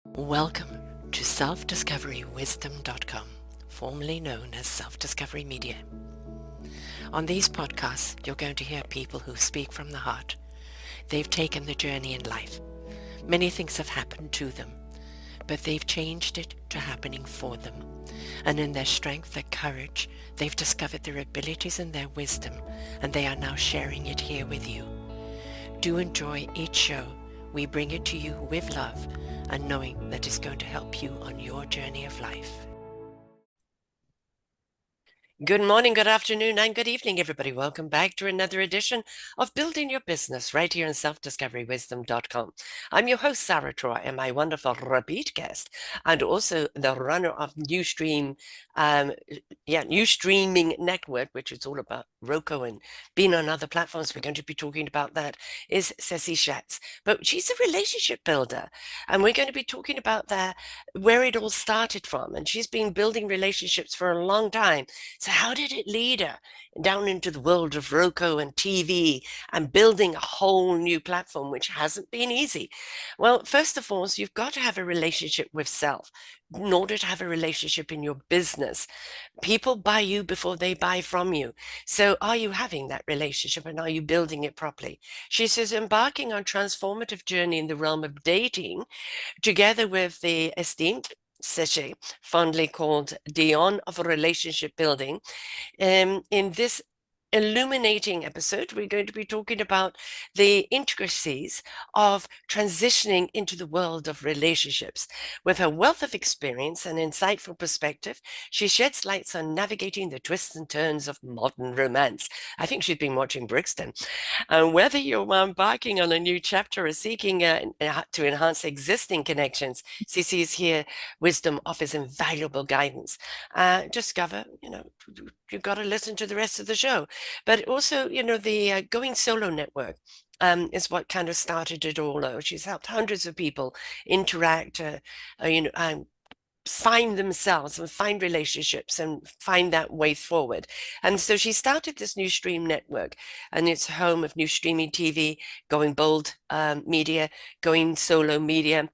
Welcome to self-discoverywisdom.com, formerly known as Self-Discovery Media. On these podcasts, you're going to hear people who speak from the heart. They've taken the journey in life. Many things have happened to them, but they've changed it to happening for them. And in their strength, their courage, they've discovered their abilities and their wisdom, and they are now sharing it here with you. Do enjoy each show. We bring it to you with love and knowing that it's going to help you on your journey of life. Good morning, good afternoon, and good evening, everybody. Welcome back to another edition of Building Your Business right here on selfdiscoverywisdom.com. I'm your host, Sarah Troy, and my wonderful repeat guest, and also the runner of New Streaming Network, which is all about Roku and being on other platforms. We're going to be talking about that, is Cece Shatz. But she's a relationship builder, and we're going to be talking about that, where it all started from. And she's been building relationships for a long time. So how did it lead her down into the world of Roku and TV and building a whole new platform, which hasn't been easy? Well, first of all, you've got to have a relationship with self in order to have a relationship in your business. People buy you before they buy from you. So are you having that relationship and are you building it properly? She says, embarking on transformative journey in the realm of dating, together with the esteemed Cece, fondly called Doyenne of Relationship Building. In this illuminating episode, we're going to be talking about the intricacies of transitioning into the world of relationships. With her wealth of experience and insightful perspective, she sheds lights on navigating the twists and turns of modern romance. I think she's been watching Brixton. And whether you're embarking on a new chapter or seeking to enhance existing connections, Cece's here wisdom offers invaluable guidance. Discover, you've got to listen to the rest of the show. But also, the Going Solo Network is what kind of started it all out. She's helped hundreds of people interact, find themselves and find relationships and find that way forward. And so she started this new stream network, and it's home of new streaming TV, Going Bold Media, Going Solo Media,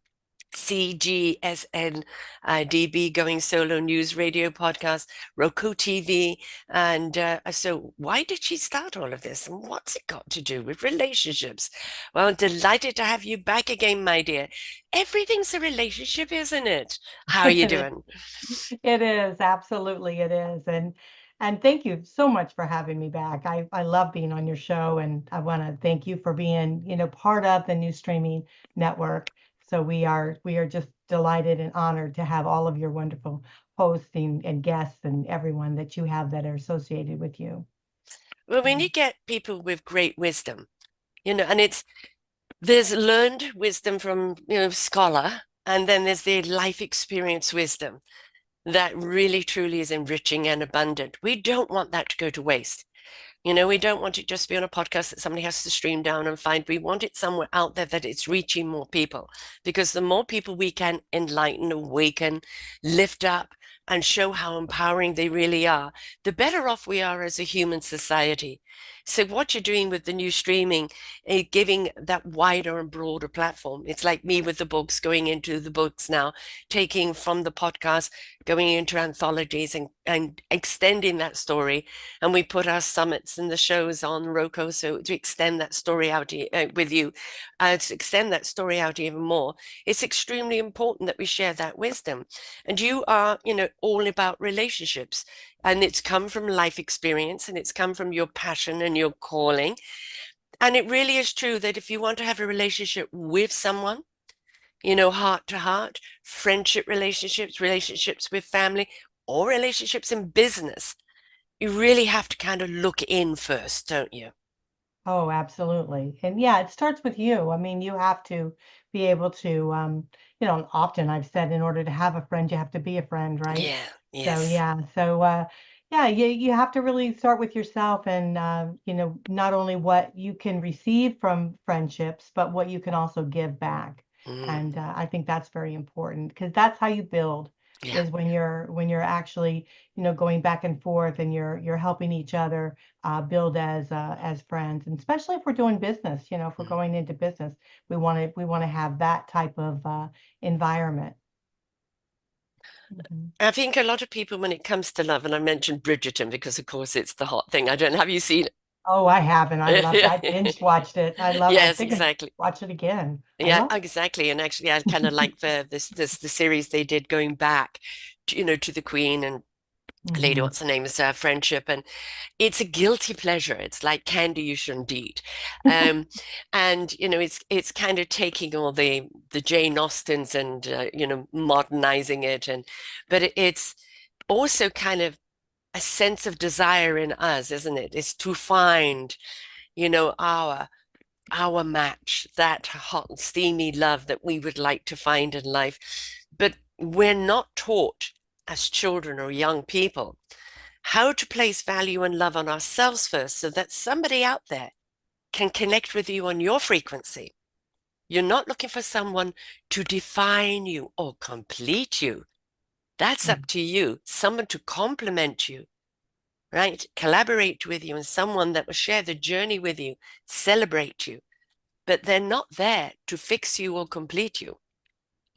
CGSN, DB, Going Solo News Radio Podcast, Roku TV. And so why did she start all of this? And what's it got to do with relationships? Well, delighted to have you back again, my dear. Everything's a relationship, isn't it? How are you It is. doing? It is. Absolutely it is. And thank you so much for having me back. I love being on your show and I want to thank you for being, part of the new streaming network. So we are just delighted and honored to have all of your wonderful hosts and guests and everyone that you have that are associated with you. Well, when you get people with great wisdom, and there's learned wisdom from, scholar, and then there's the life experience wisdom that really truly is enriching and abundant. We don't want that to go to waste. We don't want it just to be on a podcast that somebody has to stream down and find. We want it somewhere out there that it's reaching more people, because the more people we can enlighten, awaken, lift up, and show how empowering they really are, the better off we are as a human society. So what you're doing with the new streaming, giving that wider and broader platform. It's like me with the books, going into the books now, taking from the podcast, going into anthologies and extending that story. And we put our summits and the shows on Roku, so to extend that story out with you, to extend that story out even more. It's extremely important that we share that wisdom. And you are, all about relationships, and it's come from life experience, and it's come from your passion and your calling. And it really is true that if you want to have a relationship with someone, heart to heart, friendship relationships, relationships with family, or relationships in business, you really have to kind of look in first, don't you? Oh, absolutely. And yeah, it starts with you. I mean, you have to be able to, often I've said in order to have a friend, you have to be a friend, right? Yeah, So yes. yeah, so yeah, you have to really start with yourself and not only what you can receive from friendships, but what you can also give back. Mm, And I think that's very important because that's how you build. Yeah. is when you're actually, going back and forth, and you're helping each other build as friends. And especially if we're doing business, if we're Mm. going into business, we want to have that type of environment. Mhm. I think a lot of people, when it comes to love, and I mentioned Bridgerton because, of course, it's the hot thing. I don't know. Have you seen Oh, I haven't. I loved it. I it? binge watched it. I Yes, think I exactly. watch it again. I Yeah, love exactly. And actually, I kind of like the series they did going back, to the Queen and it. Lady, Hmm. what's her name, is friendship, and it's a guilty pleasure. It's like candy you shouldn't eat. Um, and it's kind of taking all the Jane Austens and modernizing it, but it's also kind of a sense of desire in us, isn't it? Is to find, our match, that hot and steamy love that we would like to find in life. But we're not taught as children or young people how to place value and love on ourselves first so that somebody out there can connect with you on your frequency. You're not looking for someone to define you or complete you. That's up to you. Someone to complement you, right? Collaborate with you, and someone that will share the journey with you, celebrate you. But they're not there to fix you or complete you.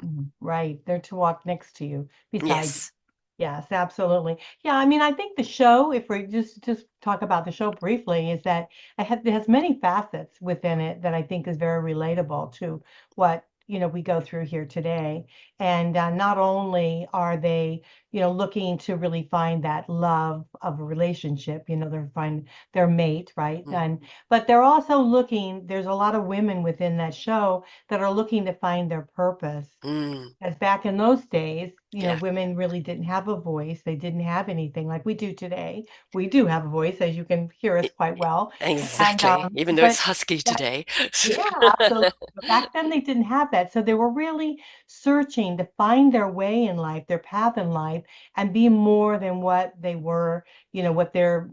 Mhm. Right. They're to walk next to you, beside you. Yes. Yes, absolutely. Yeah, I mean, I think the show, if we just talk about the show briefly, is that it has many facets within it that I think is very relatable to what, we go through here today. And not only are they, looking to really find that love of a relationship, they're find their mate, right? Mm. But they're also looking, there's a lot of women within that show that are looking to find their purpose. Mm. As back in those days, Yeah. women really didn't have a voice. They didn't have anything like we do today. We do have a voice, as you can hear us quite well. And Exactly. Even though it's but husky that, today. yeah, absolutely. But back then they didn't have that. So they were really searching to find their way in life, their path in life, and be more than what they were, what their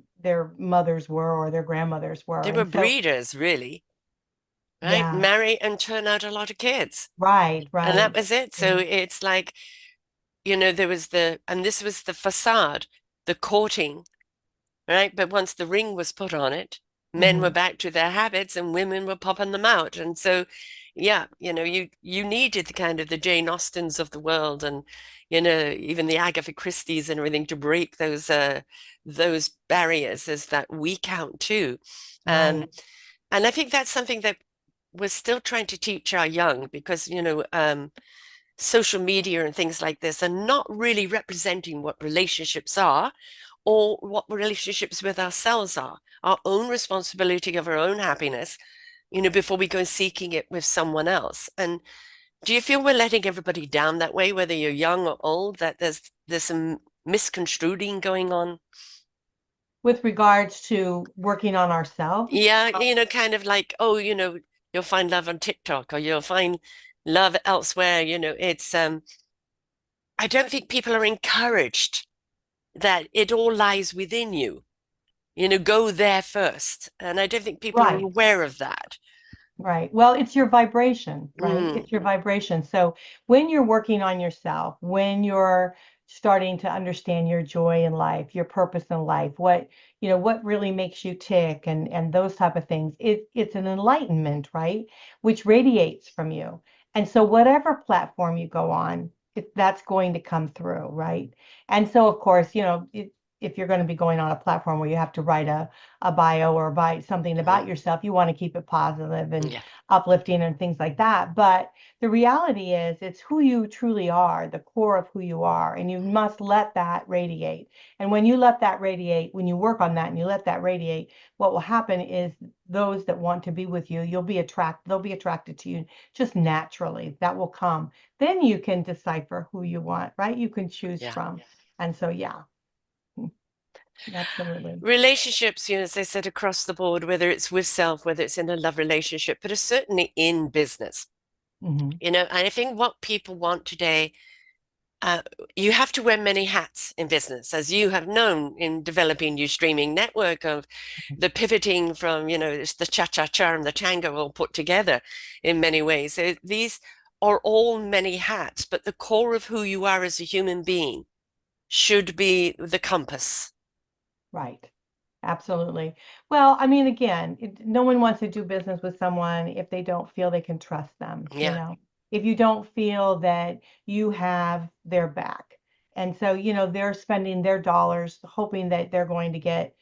mothers were or their grandmothers were. They were And so, breeders, really, right? yeah, Marry and turn out a lot of kids. right, And that right. was it. So Yeah. it's like, there was and this was the facade, the courting, right? But once the ring was put on it, men were Hmm. back to their habits and women were popping them out. And so, yeah, you needed the kind of the Jane Austens of the world, and even the Agatha Christie's and everything, to break those barriers as that we count too. Right. And I think that's something that we're still trying to teach our young, because social media and things like this are not really representing what relationships are, or what relationships with ourselves are, our own responsibility of our own happiness, before we go seeking it with someone else. And do you feel we're letting everybody down that way, whether you're young or old, that there's some misconstruing going on? With regards to working on ourselves. Yeah, kind of like, oh, you'll find love on TikTok, or you'll find love elsewhere. It's I don't think people are encouraged that it all lies within you. Go there first. And I don't think people are Right. aware of that. Right. Well, it's your vibration, right? Mm, It's your vibration. So when you're working on yourself, when you're starting to understand your joy in life, your purpose in life, what really makes you tick, and those type of things, it's an enlightenment, right? Which radiates from you. And so whatever platform you go on, that's going to come through, right? And so of course, if you're going to be going on a platform where you have to write a bio or write something about mm, yourself, you want to keep it positive and yeah, uplifting and things like that. But the reality is, it's who you truly are, the core of who you are, and you must let that radiate. And when you let that radiate, when you work on that and you let that radiate, what will happen is those that want to be with you, they'll be attracted to you just naturally. That will come. Then you can decipher who you want, right? You can choose yeah. from. And so, yeah, absolutely. Relationships, as I said, across the board, whether it's with self, whether it's in a love relationship, but it's certainly in business. Hmm. And I think what people want today, uh, you have to wear many hats in business, as you have known in developing your streaming network, of the pivoting from, it's the cha-cha-cha and the tango all put together in many ways. So these are all many hats, but the core of who you are as a human being should be the compass. Right. Absolutely. Well, I mean, again, no one wants to do business with someone if they don't feel they can trust them, Yeah. if you don't feel that you have their back. And so, they're spending their dollars hoping that they're going to get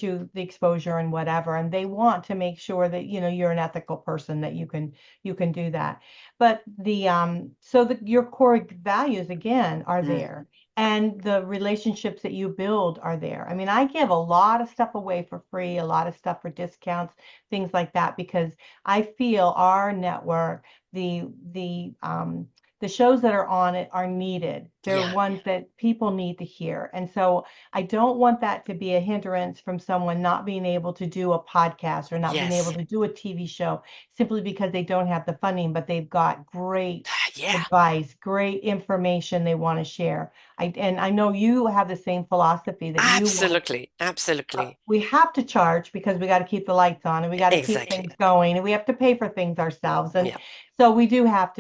you the exposure and whatever. And they want to make sure that, you're an ethical person, that you can do that. But your core values again are Mm. there, and the relationships that you build are there. I mean, I give a lot of stuff away for free, a lot of stuff for discounts, things like that, because I feel our network, the shows that are on it are needed. They're Yeah. ones that people need to hear. And so I don't want that to be a hindrance from someone not being able to do a podcast or not being able Yes. to do a TV show simply because they don't have the funding, but they've got great Yeah. advice, great information they want to share. And I know you have the same philosophy that you want. Absolutely. Absolutely. We have to charge because we got to keep the lights on and we got to keep Exactly. things going and we have to pay for things ourselves. And Yeah. so we have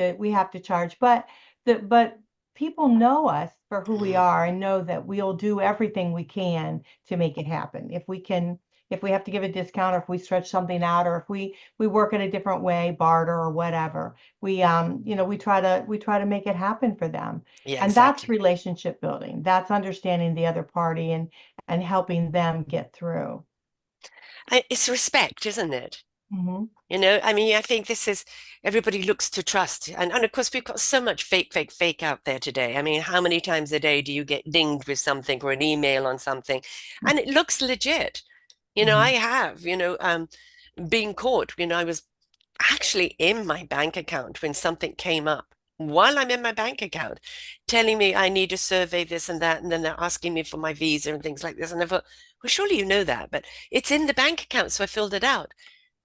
to charge. But people know us for who we Mm. are and know that we'll do everything we can to make it happen. If we have to give a discount, or if we stretch something out, or if we work in a different way, barter or whatever, we try to make it happen for them. Yeah, And that's exactly. relationship building. That's understanding the other party and helping them get through. It's respect, isn't it? Hmm. I mean, I think this is everybody looks to trust. And of course, we've got so much fake, fake, fake out there today. I mean, how many times a day do you get dinged with something or an email on something? And it looks legit. I Hmm. have, being caught. I was actually in my bank account when something came up while I'm in my bank account, telling me I need to survey this and that. And then they're asking me for my visa and things like this. And I thought, well, surely you know that, but it's in the bank account. So I filled it out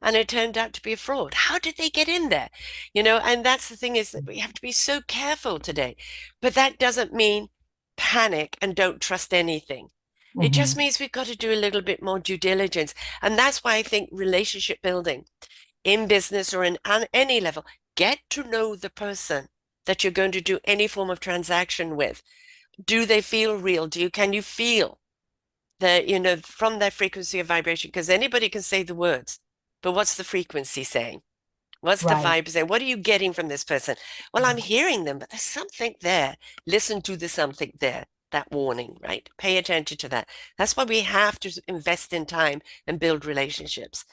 and it turned out to be a fraud. How did they get in there? And that's the thing, is that we have to be so careful today. But that doesn't mean panic and don't trust anything. It just Hmm. means we've got to do a little bit more due diligence. And that's why I think relationship building in business or in any level, get to know the person that you're going to do any form of transaction with. Do they feel real? Can you feel that, from their frequency of vibration? Because anybody can say the words, but what's the frequency saying? What's the Right. vibe saying? What are you getting from this person? Well, I'm hearing them, but there's something there. Listen to the something there. That warning, right? Pay attention to that. That's why we have to invest in time and build relationships.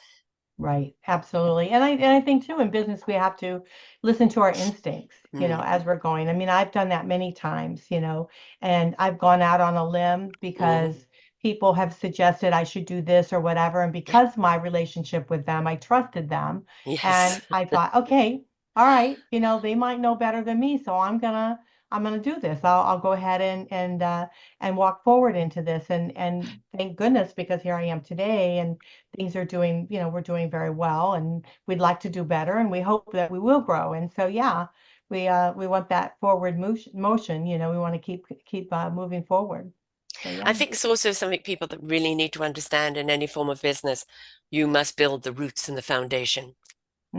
Right, absolutely. And I think too in business we have to listen to our instincts, Mm, as we're going. I mean, I've done that many times, and I've gone out on a limb mm, because people have suggested I should do this or whatever. And yeah. because my relationship with them, I trusted them. Yes. And I thought, okay, all right, they might know better than me, so I'm gonna do this. I'll go ahead and walk forward into this. And thank goodness, because here I am today, and things are doing, we're doing very well, and we'd like to do better, and we hope that we will grow. And so, yeah, we want that forward motion. We want to keep moving forward. So, I yeah. think it's also something people that really need to understand in any form of business. You must build the roots and the foundation.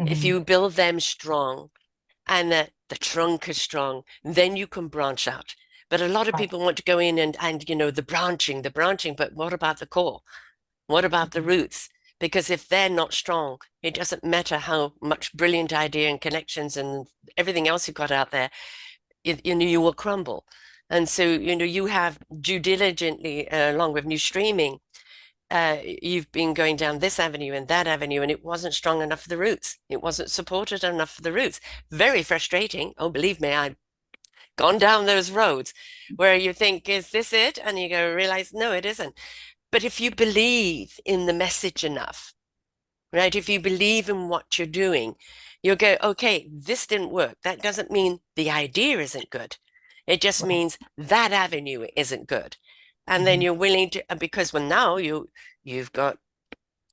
If Hmm. you build them strong and the trunk is strong, then you can branch out. But a lot of Right. people want to go in and the branching, but what about the core? What about the Mhm. roots? Because if they're not strong, it doesn't matter how much brilliant idea and connections and everything else you've got out there, you will crumble. And so, you have due diligently, along with new streaming, you've been going down this avenue and that avenue, and it wasn't strong enough for the roots. It wasn't supported enough for the roots. Very frustrating. Oh, believe me, I've gone down those roads where you think, is this it? And you go realize, no, it isn't. But if you believe in the message enough, right? If you believe in what you're doing, you'll go, okay, this didn't work. That doesn't mean the idea isn't good. It just Right. means that avenue isn't good. And then Hmm. you're willing to, because well, now you've got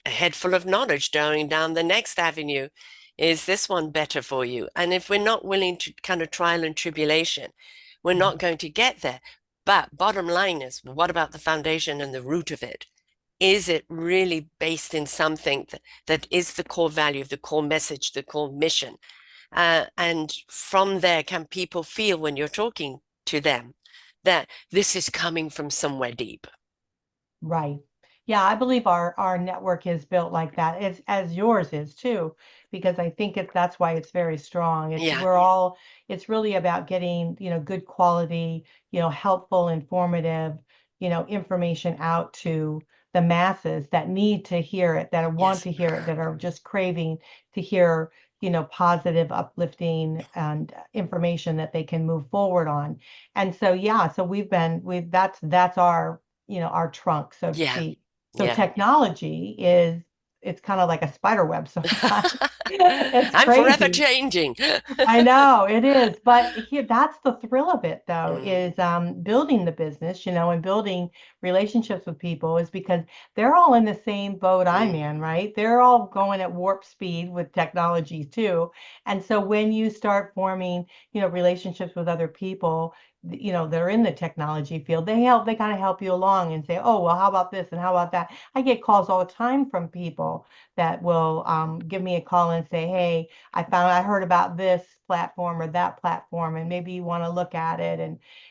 a head full of knowledge going down the next avenue. Is this one better for you? And if we're not willing to kind of trial and tribulation, we're not going to get there. But bottom line is, what about the foundation and the root of it? Is it really based in something that is the core value, the core message, the core mission? And from there, can people feel when you're talking to them that this is coming from somewhere deep? Right. Yeah, I believe our network is built like that, as yours is too, because I think that's why it's very strong. Yeah. It's really about getting, good quality, helpful, informative, information out to the masses that need to hear it, that want Yes. to hear it, that are just craving to hear, positive, uplifting and information that they can move forward on. And so, yeah, so that's our trunk, so to Yeah. speak. So Yeah. technology it's kind of like a spider web sometimes. It's I'm forever crazy. changing. I know it is, but here that's the thrill of it though, Mm, is building the business, and building relationships with people is because they're all in the same boat I'm mm, in, right? They're all going at warp speed with technology too. And so when you start forming, relationships with other people, that are in the technology field, they kind of help you along and say, oh, well, how about this and how about that? I get calls all the time from people that will give me a call and say, hey, I heard about this platform or that platform, and maybe you want to look at it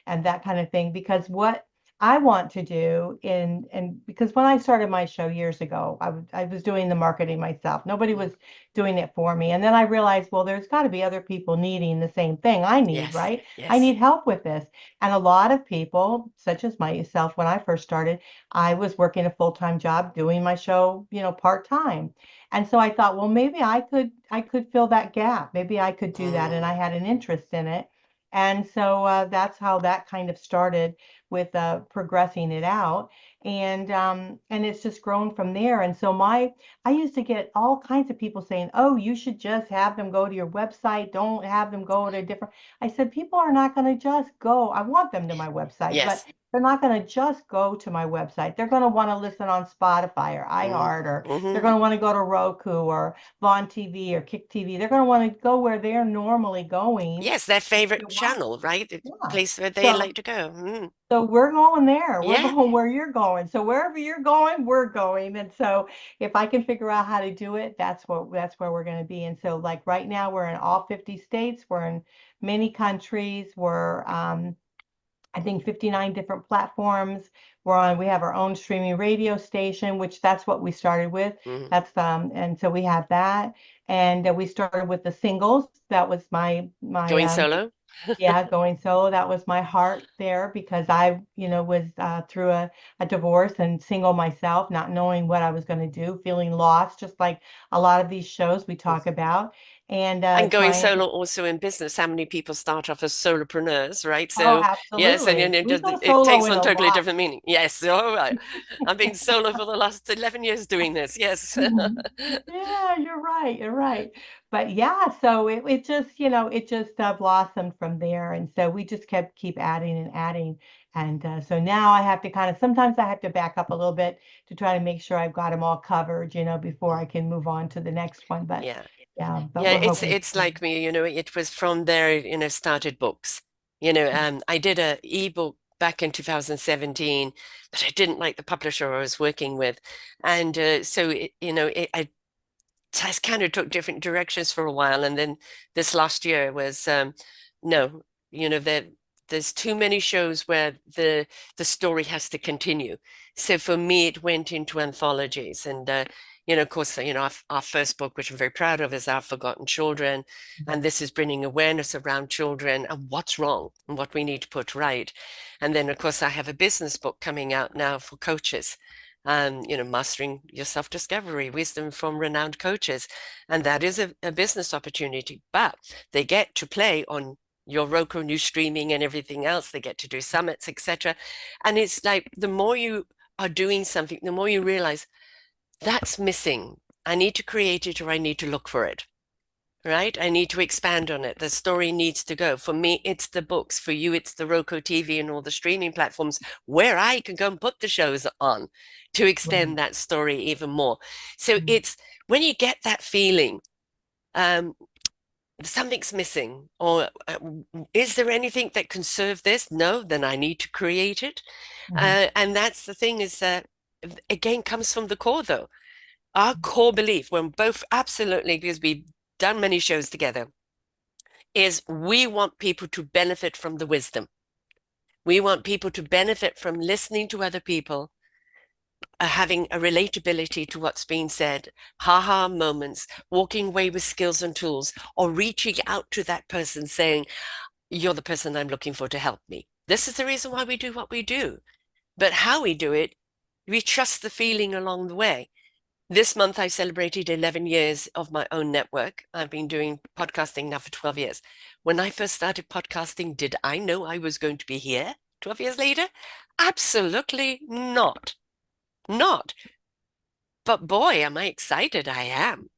and that kind of thing. Because what I want to do and because when I started my show years ago, I was doing the marketing myself. Nobody mm. was doing it for me. And then I realized, well, there's got to be other people needing the same thing I need, Yes. right? I Yes. need help with this. And a lot of people, such as myself, when I first started, I was working a full-time job doing my show, part-time. And so I thought, well, maybe I could fill that gap. Maybe I could do that. And I Mm, had an interest in it. And so that's how that kind of started with progressing it out. And it's just grown from there. And so I used to get all kinds of people saying, oh, you should just have them go to your website. Don't have them go to a different. I said, people are not going to just go. I want them to my website, but yes. they're not going to just go to my website. They're going to want to listen on Spotify or Mm, iHeart, or they're hmm. going to want to go to Roku or Vaughn TV or Kick TV. They're going to want to go where they're normally going Yes, their to favorite watch. channel, right? The Yeah. place where they So like to go. Mm, so we're going there. We're yeah. going where you're going. So wherever you're going, we're going. And so if I can figure out how to do it, that's where we're going to be. And so like right now we're in all 50 states. We're in many countries. We're I think 59 different platforms. We have our own streaming radio station, which that's what we started with. Mm. And so we have that. And we started with the singles. That was my Going solo? yeah, going solo. That was my heart there because I, was through a divorce and single myself, not knowing what I was going to do, feeling lost, just like a lot of these shows we talk about, and And going trying. solo also in business. How many people start off as solopreneurs, right? Oh, So yes, and absolutely. We go it solo takes in on a totally lot. different meaning. Yes, all right. I've been solo for the last 11 years doing this. Yes. Mhm. Yeah, you're right. You're right. But yeah, so it just, it just blossomed from there. And so we just keep adding and adding. And so now I have to sometimes I have to back up a little bit to try to make sure I've got them all covered, before I can move on to the next one. But Yeah. yeah, but Yeah, we're hoping it's to. like me, it was from there, started books. I did a ebook back in 2017, but I didn't like the publisher I was working with. And so I just kind of took different directions for a while. And then this last year was no, there's too many shows where the story has to continue. So for me, it went into anthologies. And of course, our first book, which I'm very proud of, is Our Forgotten Children. And this is bringing awareness around children and what's wrong and what we need to put right. And then, of course, I have a business book coming out now for coaches, mastering your self-discovery, wisdom from renowned coaches. And that is a business opportunity, but they get to play on your Roku new streaming and everything else. They get to do summits, etc. And it's like the more you are doing something, the more you realize that's missing. I need to create it or I need to look for it. Right? I need to expand on it. The story needs to go. For me, it's the books. For you, it's the Roku TV and all the streaming platforms where I can go and put the shows on to extend Right. that story even more. So Mhm. it's when you get that feeling, um, something's missing, or is there anything that can serve this? No, then I need to create it. Mhm. And that's the thing is again, comes from the core though. Our core belief, when both absolutely, because we've done many shows together, is we want people to benefit from the wisdom. We want people to benefit from listening to other people, having a relatability to what's being said, ha moments, walking away with skills and tools, or reaching out to that person saying, you're the person I'm looking for to help me. This is the reason why we do what we do. But how we do it, we trust the feeling along the way. This month, I celebrated 11 years of my own network. I've been doing podcasting now for 12 years. When I first started podcasting, did I know I was going to be here 12 years later? Absolutely not. Not. But boy, am I excited. I am.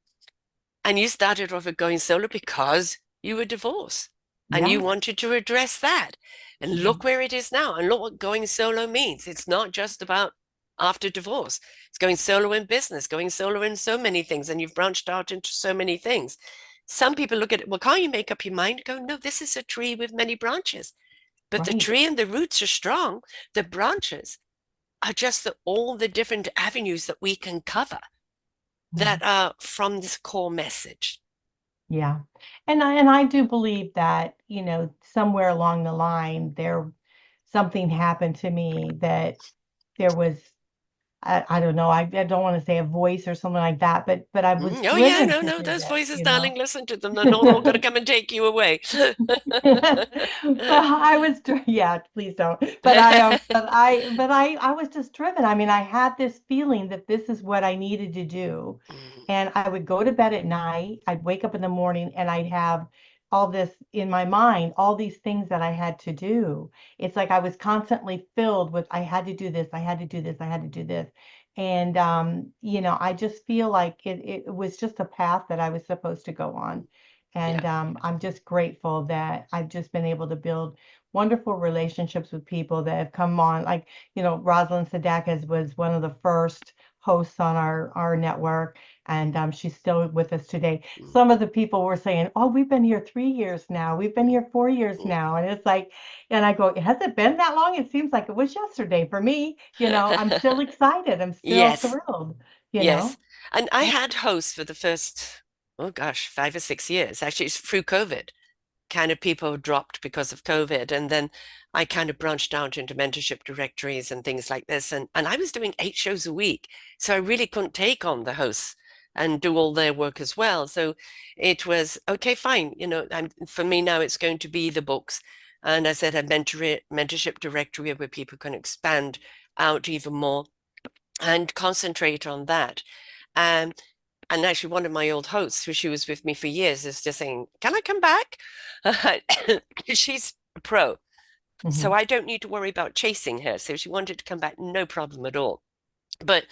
And you started off with going solo because you were divorced and you Yeah. wanted to address that. And look Mhm. where it is now. And look what going solo means. It's not just about after divorce, it's going solo in business, going solo in so many things. And you've branched out into so many things. Some people look at it, well, can't you make up your mind? Go, no, this is a tree with many branches. But the Right. tree and the roots are strong. The branches are just all the different avenues that we can cover Mhm. that are from this core message. Yeah. And I do believe that, somewhere along the line there something happened to me that there was I don't know, I don't want to say a voice or something like that, but I was Oh yeah, driven no, to no, do those voices, this. darling, listen to them. They're not all going to come and take you away. Well, I was, yeah, please don't. But I was just driven. I mean, I had this feeling that this is what I needed to do. And I would go to bed at night, I'd wake up in the morning and I'd have all this in my mind, all these things that I had to do. It's like I was constantly filled with, I had to do this, I had to do this, I had to do this. And I just feel like it was just a path that I was supposed to go on. Yeah. And I'm just grateful that I've just been able to build wonderful relationships with people that have come on. Like, Rosalind Sadakis was one of the first hosts on our network, and she's still with us today. Some of the people were saying, "Oh, we've been here 3 years now. We've been here 4 years now," and it's like, and I go, "Has it been that long? It seems like it was yesterday for me." I'm still excited. I'm still Yes, thrilled. You yes. know. And I had hosts for the first, oh gosh, 5 or 6 years. Actually, it's through COVID. Kind of people dropped because of COVID. And then I kind of branched out into mentorship directories and things like this. And I was doing 8 shows a week. So I really couldn't take on the hosts and do all their work as well. So it was, okay, fine. For me now, it's going to be the books. And I said a mentorship directory where people can expand out even more and concentrate on that. Um, and actually, one of my old hosts, who she was with me for years, is just saying, "Can I come back?" She's a pro, so Hmm. I don't need to worry about chasing her. So if she wanted to come back, no problem at all. But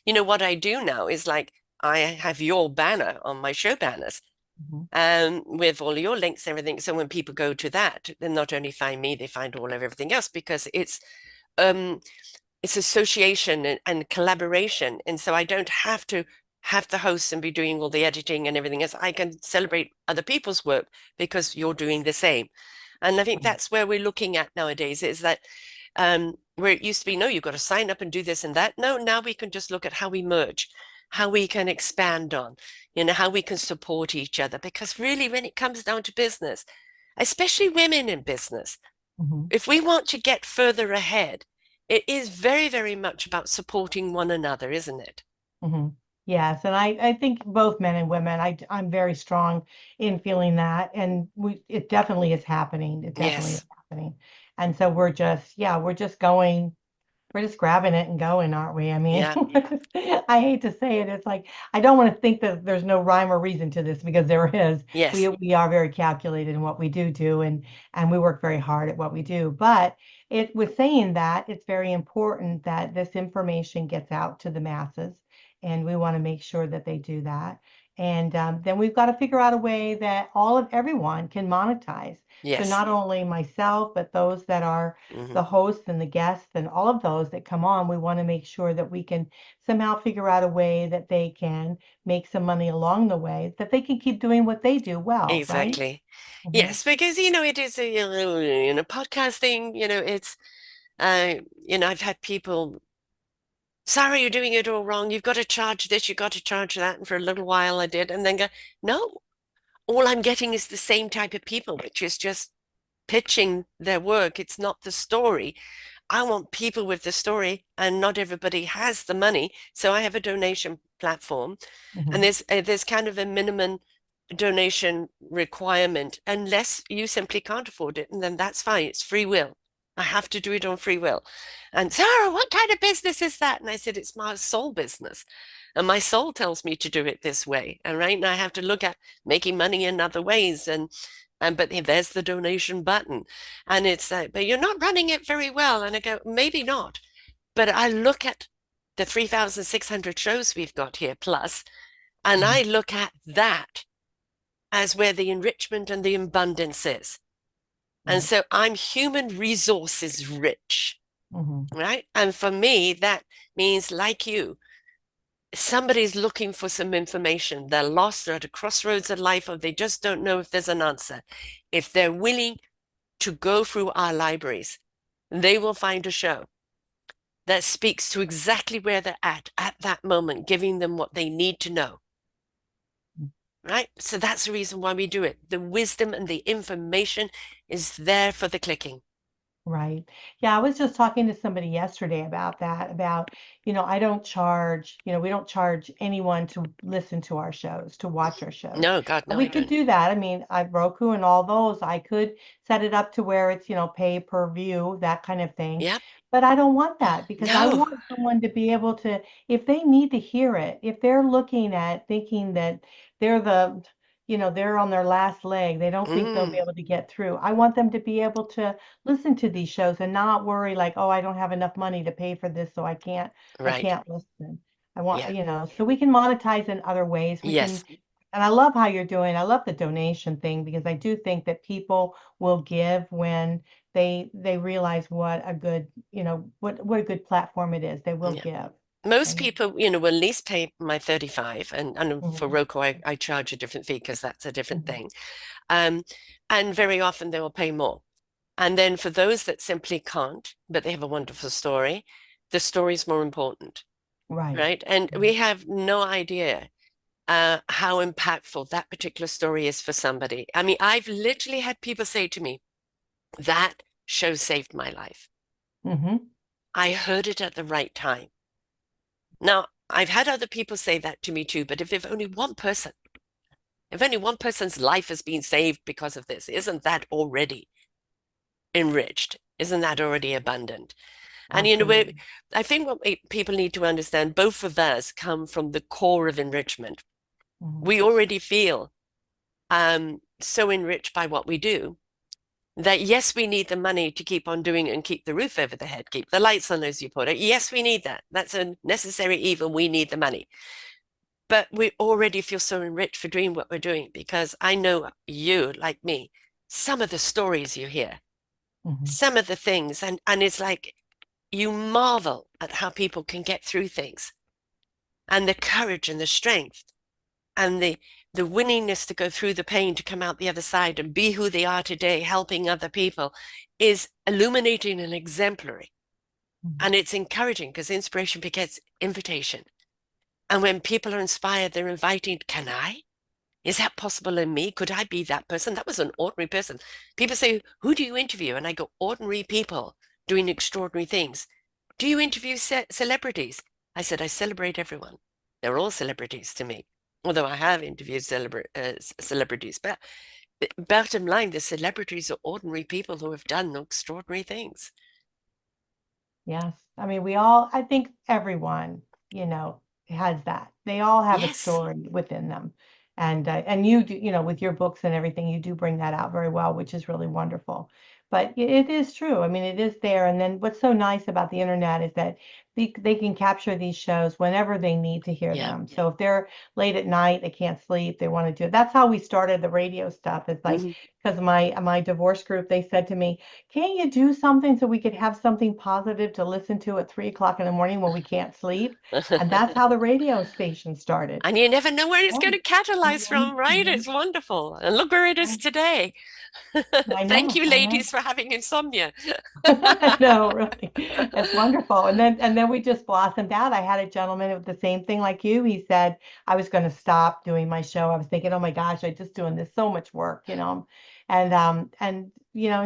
what I do now is like I have your banner on my show banners, Hmm. with all your links and everything. So when people go to that, they not only find me, they find all of everything else because um it's association and collaboration. And so I don't have to have the hosts and be doing all the editing and everything else. I can celebrate other people's work because you're doing the same. And I think that's where we're looking at nowadays is that where it used to be, no, you've got to sign up and do this and that. No, now we can just look at how we merge, how we can expand on, how we can support each other. Because really, when it comes down to business, especially women in business, Hmm. if we want to get further ahead, it is very, very much about supporting one another, isn't it? Hmm. Yes, and I think both men and women, I'm very strong in feeling that, and it definitely is happening. It definitely is Yes. happening, and so we're just going, we're just grabbing it and going, aren't we? I mean, Yeah. I hate to say it, it's like I don't want to think that there's no rhyme or reason to this because there is. We Yes. we are very calculated in what we do, and we work very hard at what we do. But it with saying that, it's very important that this information gets out to the masses, and we want to make sure that they do that. And then we've got to figure out a way that everyone can monetize. So Yes. not only myself, but those that are Hmm. the hosts and the guests and all of those that come on, we want to make sure that we can somehow figure out a way that they can make some money along the way, that they can keep doing what they do well, right? Exactly. Hmm. Yes, because it is a podcasting, it's I've had people, sorry, you're doing it all wrong. You've got to charge this, you've got to charge that. And for a little while I did, and then go, no, all I'm getting is the same type of people, which is just pitching their work. It's not the story. I want people with the story, and not everybody has the money. So I have a donation platform, and Hmm. there's kind of a minimum donation requirement unless you simply can't afford it, and then that's fine. It's free will. I have to do it on free will. And Sarah, what kind of business is that? And I said, it's my soul business. And my soul tells me to do it this way. And right now I have to look at making money in other ways. And but there's the donation button. And it's like, but you're not running it very well. And I go, maybe not. But I look at the 3,600 shows we've got here plus, and Hmm. I look at that as where the enrichment and the abundance is. And Right. so I'm human resources rich, Hmm. right? And for me, that means, like you, somebody's looking for some information. They're lost, they're at a crossroads of life, or they just don't know if there's an answer. If they're willing to go through our libraries, they will find a show that speaks to exactly where they're at that moment, giving them what they need to know. Right? So that's the reason why we do it. The wisdom and the information is there for the clicking. Right. Yeah, I was just talking to somebody yesterday about that, about, I don't charge, we don't charge anyone to listen to our shows, to watch our shows. No, God, no, We I could don't. do that. I mean, I Roku and all those, I could set it up to where it's, pay per view, that kind of thing. Yep. But I don't want that because I No. want someone to be able to, if they need to hear it, if they're looking at thinking that they're the, they're on their last leg, they don't think they'll be Mm, able to get through. I want them to be able to listen to these shows and not worry like, oh, I don't have enough money to pay for this, so I right. can't listen. I want, Yeah. so we can monetize in other ways. We can, Yes. and I love how you're doing. I love the donation thing because I do think that people will give when they realize what a good, what a good platform it is. They will Yeah. give. Most And people, will at least pay my 35, and for mhm, Roku, I charge a different fee because that's a different mhm, thing. Um, and very often they will pay more. And then for those that simply can't, but they have a wonderful story, the story is more important, right. right? And Right. we have no idea how impactful that particular story is for somebody. I mean, I've literally had people say to me, that show saved my life. Hmm. I heard it at the right time. Now, I've had other people say that to me too, but if only one person's life has been saved because of this, isn't that already enriched? Isn't that already abundant? And Absolutely. I think what people need to understand, both of us come from the core of enrichment. Hmm. We already feel so enriched by what we do that yes, we need the money to keep on doing it and keep the roof over the head, keep the lights on, as you put it. Yes, we need that. That's a necessary evil. We need the money. But we already feel so enriched for doing what we're doing because I know you, like me, some of the stories you hear, Hmm. some of the things, and it's like you marvel at how people can get through things and the courage and the strength and the willingness to go through the pain to come out the other side and be who they are today, helping other people, is illuminating and exemplary. Hmm. And it's encouraging because inspiration begets invitation. And when people are inspired, they're inviting, can I? Is that possible in me? Could I be that person? That was an ordinary person. People say, who do you interview? And I go, ordinary people doing extraordinary things. Do you interview celebrities? I said, I celebrate everyone. They're all celebrities to me. Although I have interviewed celebrities, but bottom line, the celebrities are ordinary people who have done extraordinary things. Yes. I mean, I think everyone, has that. They all have a Yes. story within them. And you do, with your books and everything, you do bring that out very well, which is really wonderful. But it is true. I mean, it is there. And then what's so nice about the internet is that they can capture these shows whenever they need to hear Yeah. them. So if they're late at night, they can't sleep, they want to do it. That's how we started the radio stuff. It's like, Mhm. because my divorce group, they said to me, can't you do something so we could have something positive to listen to at 3 o'clock in the morning when we can't sleep? And that's how the radio station started. And you never know where it's Yeah. going to catalyze Mhm, from, right? mhm. It's wonderful. And look where it is Yeah. today. I Thank know, you, I know. ladies, for having insomnia. I know, really. It's wonderful. And then we just blossomed out. I had a gentleman with the same thing like you. He said I was going to stop doing my show. I was thinking, oh my gosh, I'm just doing this so much work, and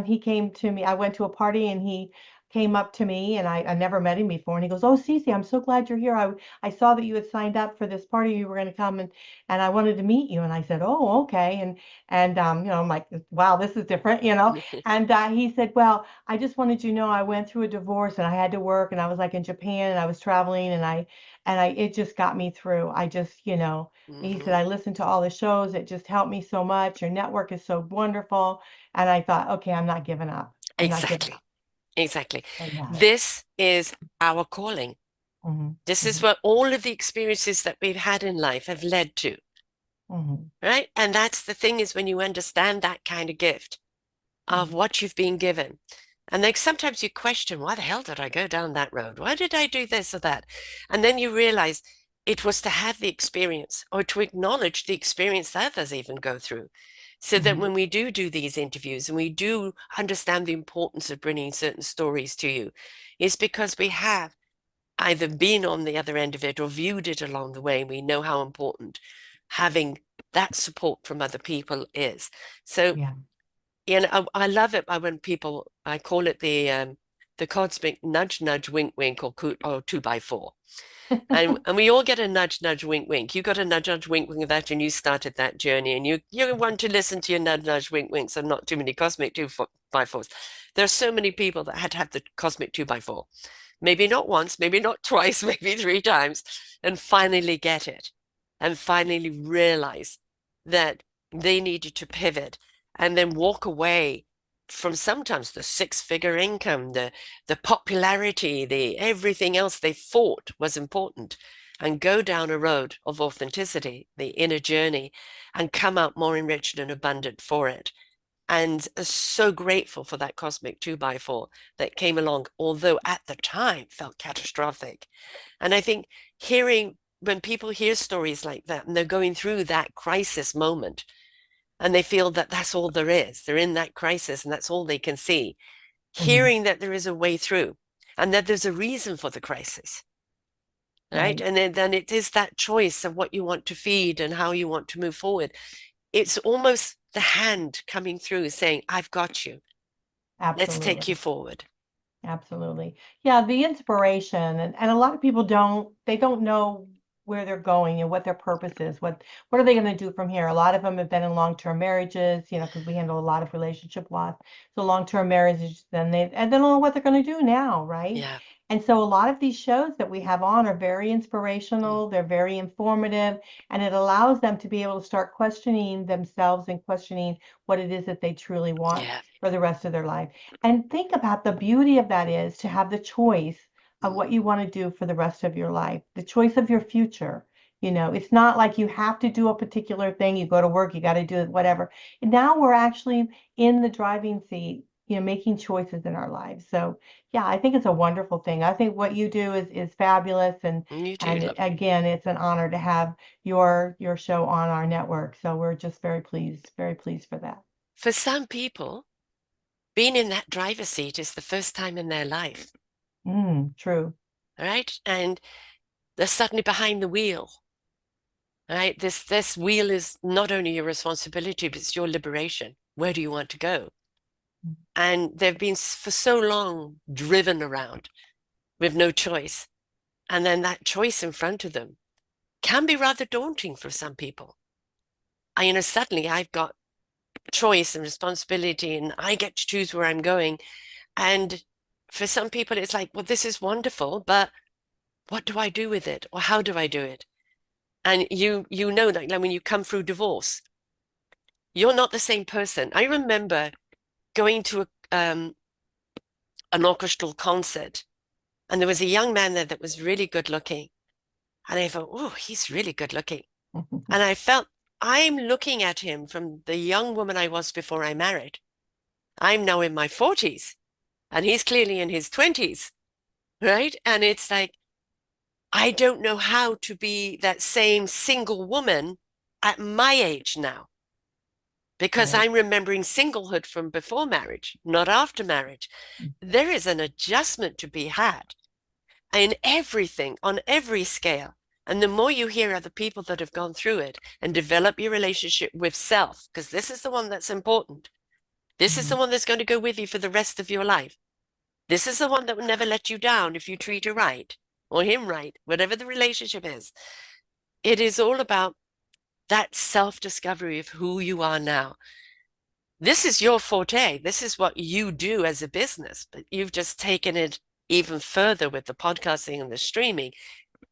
he came to me. I went to a party and he came up to me, and I never met him before. And he goes, "Oh, Cece, I'm so glad you're here. I saw that you had signed up for this party. You were going to come, and I wanted to meet you." And I said, "Oh, okay." And I'm like, "Wow, this is different." And he said, "Well, I just wanted you to know I went through a divorce and I had to work, and I was like in Japan and I was traveling, and I it just got me through. I just." He said, Hmm. "I listened to all the shows. It just helped me so much. Your network is so wonderful." And I thought, okay, I'm not giving up. I'm not giving Exactly. up. Exactly. So yeah. This is our calling. Hmm. This is Hmm. what all of the experiences that we've had in life have led to, Hmm. right? And that's the thing is when you understand that kind of gift of what you've been given. And then sometimes you question, why the hell did I go down that road? Why did I do this or that? And then you realize it was to have the experience or to acknowledge the experience that others even go through. So that Hmm. when we do these interviews and we do understand the importance of bringing certain stories to you, it's because we have either been on the other end of it or viewed it along the way. We know how important having that support from other people is. So Yeah. I love it when people, I call it the cosmic nudge, nudge, wink, wink, or 2x4. And we all get a nudge, nudge, wink, wink. You got a nudge, nudge, wink, wink of that, and you started that journey, and you want to listen to your nudge, nudge, wink, winks, and not too many cosmic 2x4s. There are so many people that had to have the cosmic 2x4. Maybe not once, maybe not twice, maybe three times, and finally get it, and finally realize that they needed to pivot and then walk away from sometimes the six-figure income, the popularity, the everything else they thought was important, and go down a road of authenticity, the inner journey, and come out more enriched and abundant for it. And so grateful for that cosmic 2x4 that came along, although at the time felt catastrophic. And I think hearing when people hear stories like that and they're going through that crisis moment and they feel that that's all there is, they're in that crisis and that's all they can see, Hmm. hearing that there is a way through and that there's a reason for the crisis, right? Right. And then it is that choice of what you want to feed and how you want to move forward. It's almost the hand coming through saying, I've got you. Let's take you Absolutely. forward. Absolutely. Yeah, the inspiration, and a lot of people don't know where they're going and what their purpose is. What are they going to do from here? A lot of them have been in long-term marriages, because we handle a lot of relationship loss. So long-term marriages, and they don't know what they're going to do now, right? Yeah. And so a lot of these shows that we have on are very Mm. inspirational, they're very informative, and it allows them to be able to start questioning themselves and questioning what it is that they truly want Yeah. for the rest of their life. And think about the beauty of that is to have the choice of Mm. what you want to do for the rest of your life, the choice of your future. It's not like you have to do a particular thing. You go to work, you got to do it, whatever. And now we're actually in the driving seat, making choices in our lives. So yeah, I think it's a wonderful thing. I think what you do is fabulous, and You too, and love. again, it's an honor to have your show on our network. So we're just very pleased for that. For some people, being in that driver's seat is the first time in their life, True. right? And they're suddenly behind the wheel, right? This wheel is not only your responsibility, but it's your liberation. Where do you want to go? And they've been for so long driven around with no choice. And then that choice in front of them can be rather daunting for some people. Suddenly I've got choice and responsibility, and I get to choose where I'm going. And for some people, it's like, well, this is wonderful, but what do I do with it? Or how do I do it? And you know that like when you come through divorce, you're not the same person. I remember going to an orchestral concert, and there was a young man there that was really good looking. And I thought, oh, he's really good looking. And I felt I'm looking at him from the young woman I was before I married. I'm now in my 40s, and he's clearly in his 20s, right? And it's like, I don't know how to be that same single woman at my age now because Right. I'm remembering singlehood from before marriage, not after marriage. There is an adjustment to be had. in everything, on every scale. And the more you hear other people that have gone through it and develop your relationship with self, because this is the one that's important. This is the Mhm. one that's going to go with you for the rest of your life. This is the one that will never let you down if you treat her right or him right, whatever the relationship is. It is all about that self-discovery of who you are now. This is your forte. This is what you do as a business, but you've just taken it even further with the podcasting and the streaming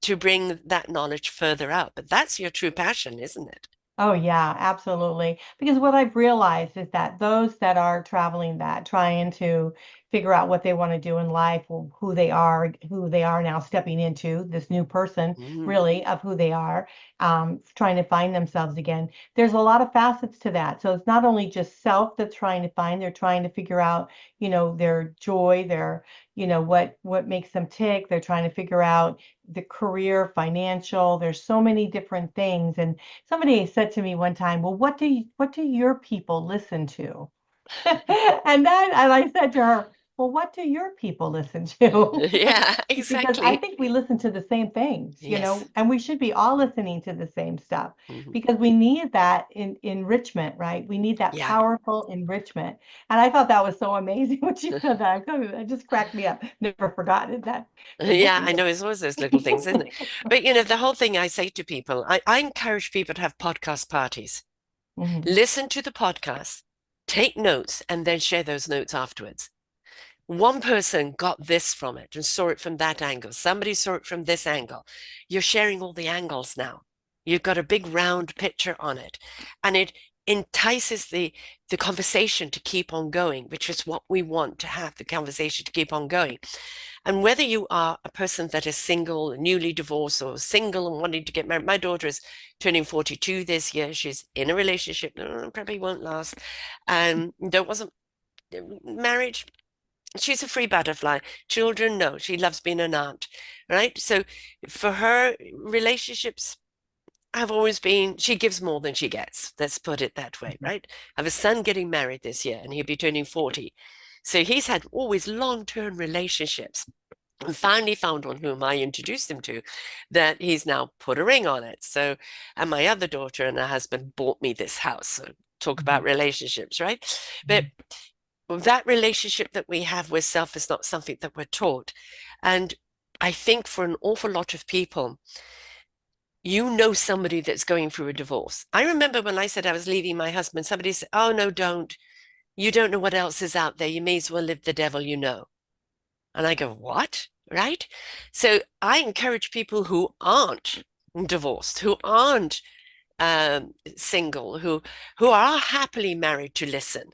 to bring that knowledge further out. But that's your true passion, isn't it? Oh, yeah, absolutely. Because what I've realized is that those that are traveling that, trying to figure out what they want to do in life, or who they are now stepping into this new person, Mm, really, of who they are, trying to find themselves again. There's a lot of facets to that. So it's not only just self that's trying to find, they're trying to figure out, their joy, what makes them tick. They're trying to figure out the career, financial. There's so many different things. And somebody said to me one time, "Well, what do your people listen to?" And I said to her, "Well, what do your people listen to?" yeah, Because I exactly. think we listen to the same things, Yes. and we should be all listening to the same stuff Mhm. because we need that enrichment, right? We need that Yeah. powerful enrichment. And I thought that was so amazing when she said that. It just cracked me up. Never forgotten that. So thank Yeah, you. I know it's always those little things, isn't it? But the whole thing I say to people, I encourage people to have podcast parties. Mhm, Listen to the podcast, take notes, and then share those notes afterwards. One person got this from it and saw it from that angle. Somebody saw it from this angle. You're sharing all the angles now. You've got a big round picture on it. And it entices the conversation to keep on going, which is what we want to have, the conversation to keep on going. And whether you are a person that is single, newly divorced, or single and wanting to get married, my daughter is turning 42 this year. She's in a relationship, probably won't last. And there wasn't marriage. She's a free butterfly. Children, no, she loves being an aunt, right? So for her, relationships have always been, she gives more than she gets. Let's put it that way, mhm, right? I have a son getting married this year and he'll be turning 40. So he's had always long-term relationships and finally found one whom I introduced him to that he's now put a ring on it. So, and my other daughter and her husband bought me this house. So talk about mhm, relationships, right? But mhm. that relationship that we have with self is not something that we're taught. And I think for an awful lot of people, somebody that's going through a divorce. I remember when I said I was leaving my husband, somebody said, "Oh, no, don't. You don't know what else is out there. You may as well live the devil you know." And I go, "What?" Right? So I encourage people who aren't divorced, who aren't single, who are happily married to listen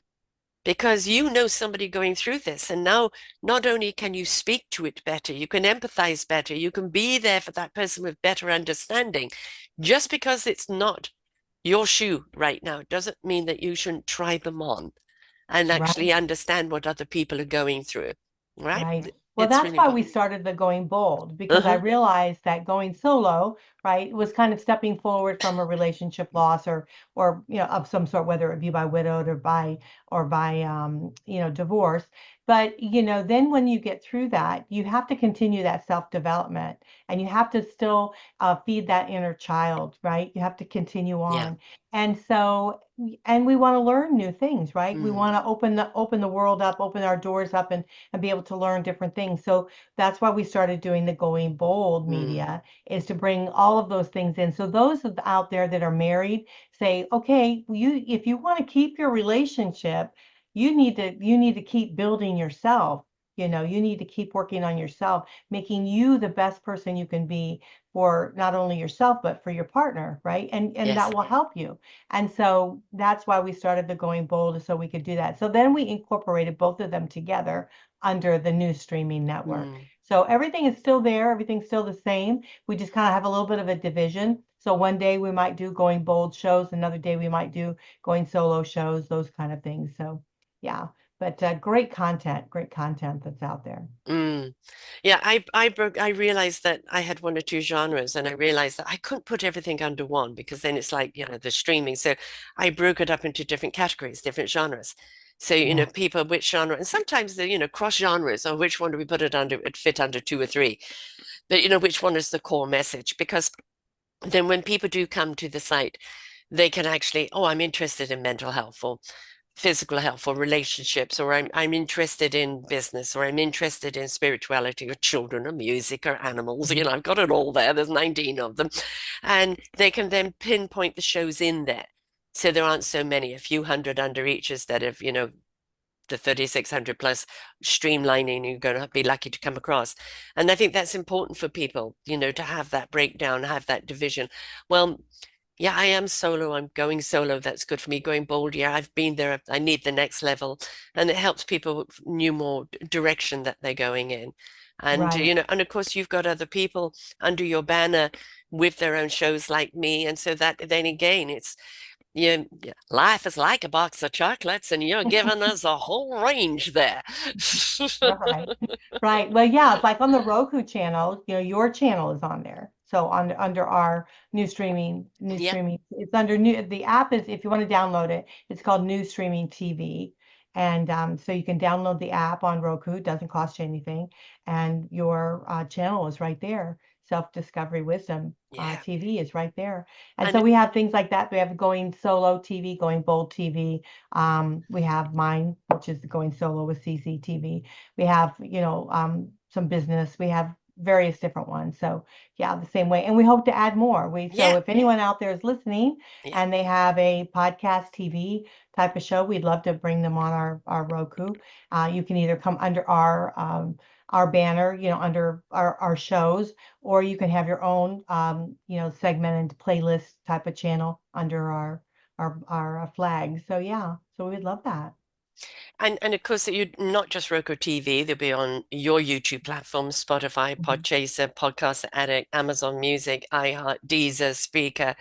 because somebody going through this. And now not only can you speak to it better, you can empathize better, you can be there for that person with better understanding. Just because it's not your shoe right now doesn't mean that you shouldn't try them on and Right. actually understand what other people are going through. Right? Right. Well, It's that's really why we important. started the Going Bold because I Uh-huh. realized that going solo, right, was kind of stepping forward from a relationship loss or of some sort, whether it be by widowed or by divorce. But then when you get through that, you have to continue that self-development and you have to still feed that inner child, right? You have to continue Yeah. on. And so and we want to learn new things, right? We Mm, want to open the world up, open our doors up and be able to learn different things. So that's why we started doing the Going Bold mm. media is to bring all of those things in. So those out there that are married say, okay, if you want to keep your relationship, you need to keep building yourself. You need to keep working on yourself, making you the best person you can be for not only yourself but for your partner, right? And that Yes. will help you. And so that's why we started the Going Bold, so we could do that. So then we incorporated both of them together under the new streaming network. Mm, So everything is still there, everything's still the same. We just kind of have a little bit of a division. So one day we might do Going Bold shows, another day we might do going solo shows, those kind of things. So yeah, but great content that's out there. mm. Yeah, I realized that I had one or two genres and I realized that I couldn't put everything under one because then it's like, the streaming. So I broke it up into different categories, different genres. So, Yeah. people, which genre, and sometimes the, cross genres, or which one do we put it under, it fit under two or three. But, which one is the core message? Because then when people do come to the site, they can actually, oh, I'm interested in mental health or physical health or relationships, or I'm interested in business, or I'm interested in spirituality or children or music or animals. Mhm. I've got it all there. There's 19 of them. And they can then pinpoint the shows in there. So there aren't so many, a few hundred under each instead of, the 3,600 plus streamlining you're going to be lucky to come across. And I think that's important for people, to have that breakdown, have that division. Well, yeah, I am solo. I'm going solo. That's good for me. Going bold. Yeah, I've been there. I need the next level. And it helps people new more direction that they're going in. And, Right. and of course, you've got other people under your banner with their own shows like me. And so that then again, it's life is like a box of chocolates, and you're giving us a whole range there. Right. Right. Well, yeah, like on the Roku channel, your channel is on there. So on under our new Yeah, streaming, it's under new. The app is, if you want to download it, it's called New Streaming TV, and so you can download the app on Roku. It doesn't cost you anything, and your channel is right there. Self Discovery Wisdom yeah. TV is right there, and so And we have things like that. We have Going Solo TV, Going Bold TV. We have mine, which is Going Solo with Cece TV. We have, some business. We have various different ones. So yeah, the same way. And we hope to add more. So yeah, if anyone out there is listening yeah, and they have a podcast TV type of show, we'd love to bring them on our Roku. You can either come under our banner, under our shows, or you can have your own, segmented playlist type of channel under our flag. So yeah, so we'd love that. and of course you not just Roku TV. They'll be on your YouTube platforms: Spotify, Mhm. Podchaser, Podcast Addict, Amazon Music, iHeart, Deezer, Speaker.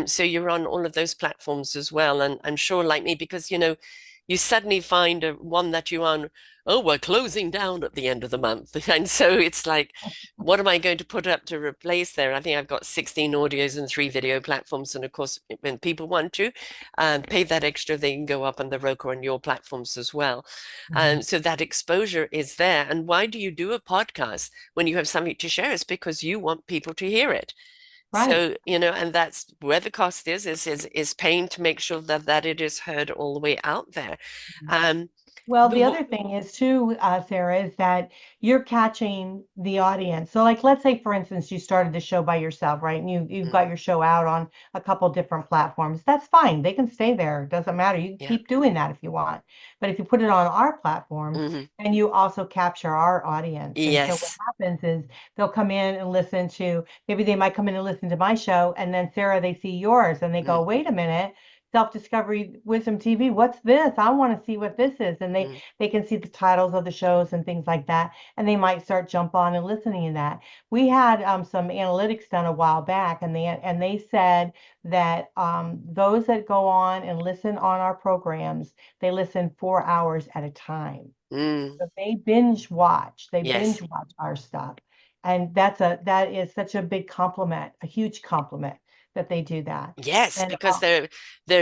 So you're on all of those platforms as well. And I'm sure, like me, because you suddenly find one that you're on, oh, we're closing down at the end of the month. And so it's like, what am I going to put up to replace there? I think I've got 16 audios and 3 video platforms. And of course, when people want to pay that extra, they can go up on the Roku and your platforms as well. Mhm. So that exposure is there. And why do you do a podcast when you have something to share? It's because you want people to hear it. Right. So, and that's where the cost is paying to make sure that it is heard all the way out there. Um, Well, the the other thing is too, Sarah, is that you're catching the audience. So, like, let's say, for instance, you started the show by yourself, right? And you've mm, got your show out on a couple different platforms. That's fine. They can stay there. It doesn't matter. You can yeah, keep doing that if you want. But if you put it on our platforms, hmm then you also capture our audience. And so what yes, happens is they'll come in and listen to, maybe they might come in and listen to my show, and then Sarah, they see yours, and they go, mm, wait a minute. Self-Discovery Wisdom TV, what's this? I want to see what this is. And they mm, they can see the titles of the shows and things like that, and they might start jump on and listening to that. We had some analytics done a while back, and they said that those that go on and listen on our programs, they listen 4 hours at a time. mm, So they binge watch. They binge yes, watch our stuff, and that is such a big compliment, a huge compliment that they do that. yes, And because they're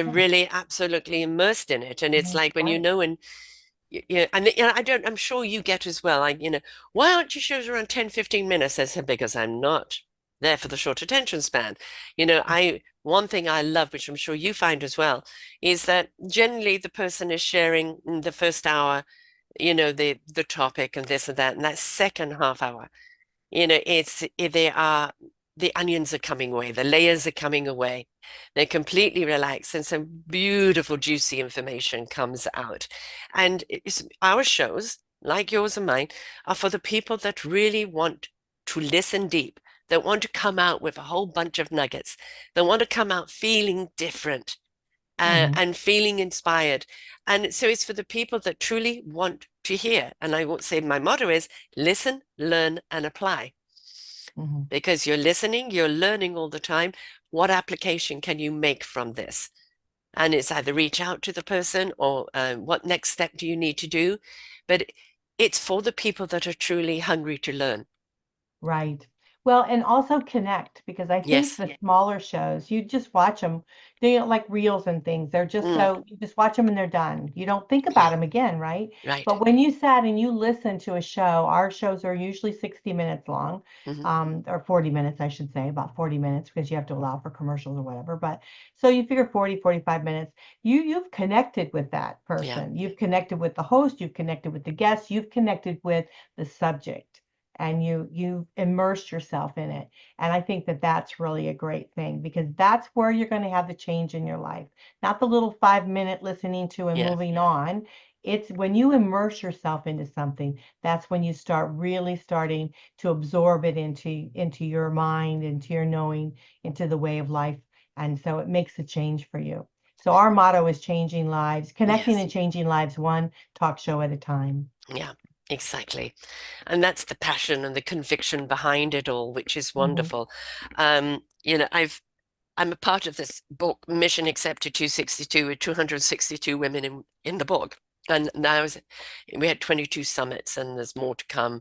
really absolutely immersed in it. And it's mhm, like when right. and yeah, and I'm sure you get as well. Like, why aren't your shows around 10, 15 minutes? I said, because I'm not there for the short attention span. One thing I love, which I'm sure you find as well, is that generally the person is sharing in the first hour, the topic and this and that, and that second half hour, they are the onions are coming away, the layers are coming away. They're completely relaxed, and some beautiful, juicy information comes out. And our shows, like yours and mine, are for the people that really want to listen deep, that want to come out with a whole bunch of nuggets, that want to come out feeling different Mhm, and feeling inspired. And so it's for the people that truly want to hear. And I would say my motto is listen, learn, and apply. mhm. Because you're listening, you're learning all the time. What application can you make from this? And it's either reach out to the person or what next step do you need to do? But it's for the people that are truly hungry to learn. Right. Well, and also connect because I think Yes. the smaller shows, you just watch them, they don't like reels and things. They're just Mm, so, you just watch them and they're done. You don't think about yeah. them again, right? Right. But when you sat and you listened to a show, our shows are usually 60 minutes long, Hmm. or 40 minutes, I should say, about 40 minutes because you have to allow for commercials or whatever. But so you figure 40, 45 minutes, you've connected with that Yeah. person. You've connected with the host, you've connected with the guests, you've connected with the subject and you immerse yourself in it. And I think that that's really a great thing because that's where you're going to have the change in your life, not the little 5 minute listening to and Yeah. moving on. It's when you immerse yourself into something, that's when you start really starting to absorb it into your mind, into your knowing, into the way of life. And so it makes a change for you. So our motto is changing lives, connecting Yes. and changing lives one talk show at a time. Yeah. Exactly. And that's the passion and the conviction behind it all, which is Mhm, wonderful. I'm a part of this book, Mission Accepted 262, with 262 women in the book. And now we had 22 summits, and there's more to come.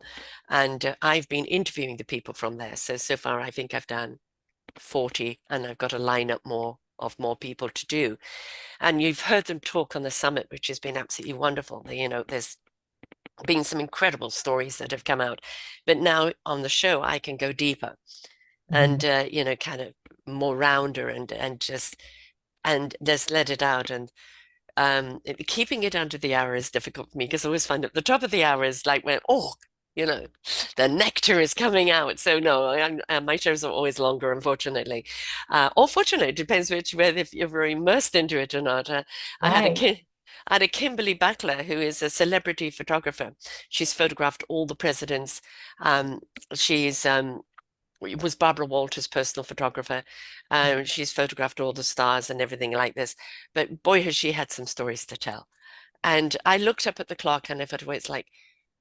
And I've been interviewing the people from there. So far, I think I've done 40, and I've got a lineup more people to do. And you've heard them talk on the summit, which has been absolutely wonderful. There's been some incredible stories that have come out, but now on the show, I can go deeper mhm, and kind of more rounder and just let it out. And keeping it under the hour is difficult for me because I always find at the top of the hour is like when, oh, you know, the nectar is coming out. So no, my shows are always longer, unfortunately. Or fortunately, it depends whether if you're very immersed into it or not. I had a right. kid. I had a Kimberly Backler, who is a celebrity photographer. She's photographed all the presidents. She's was Barbara Walters' personal photographer. She's photographed all the stars and everything like this. But boy, has she had some stories to tell. And I looked up at the clock and I thought, well, it's like,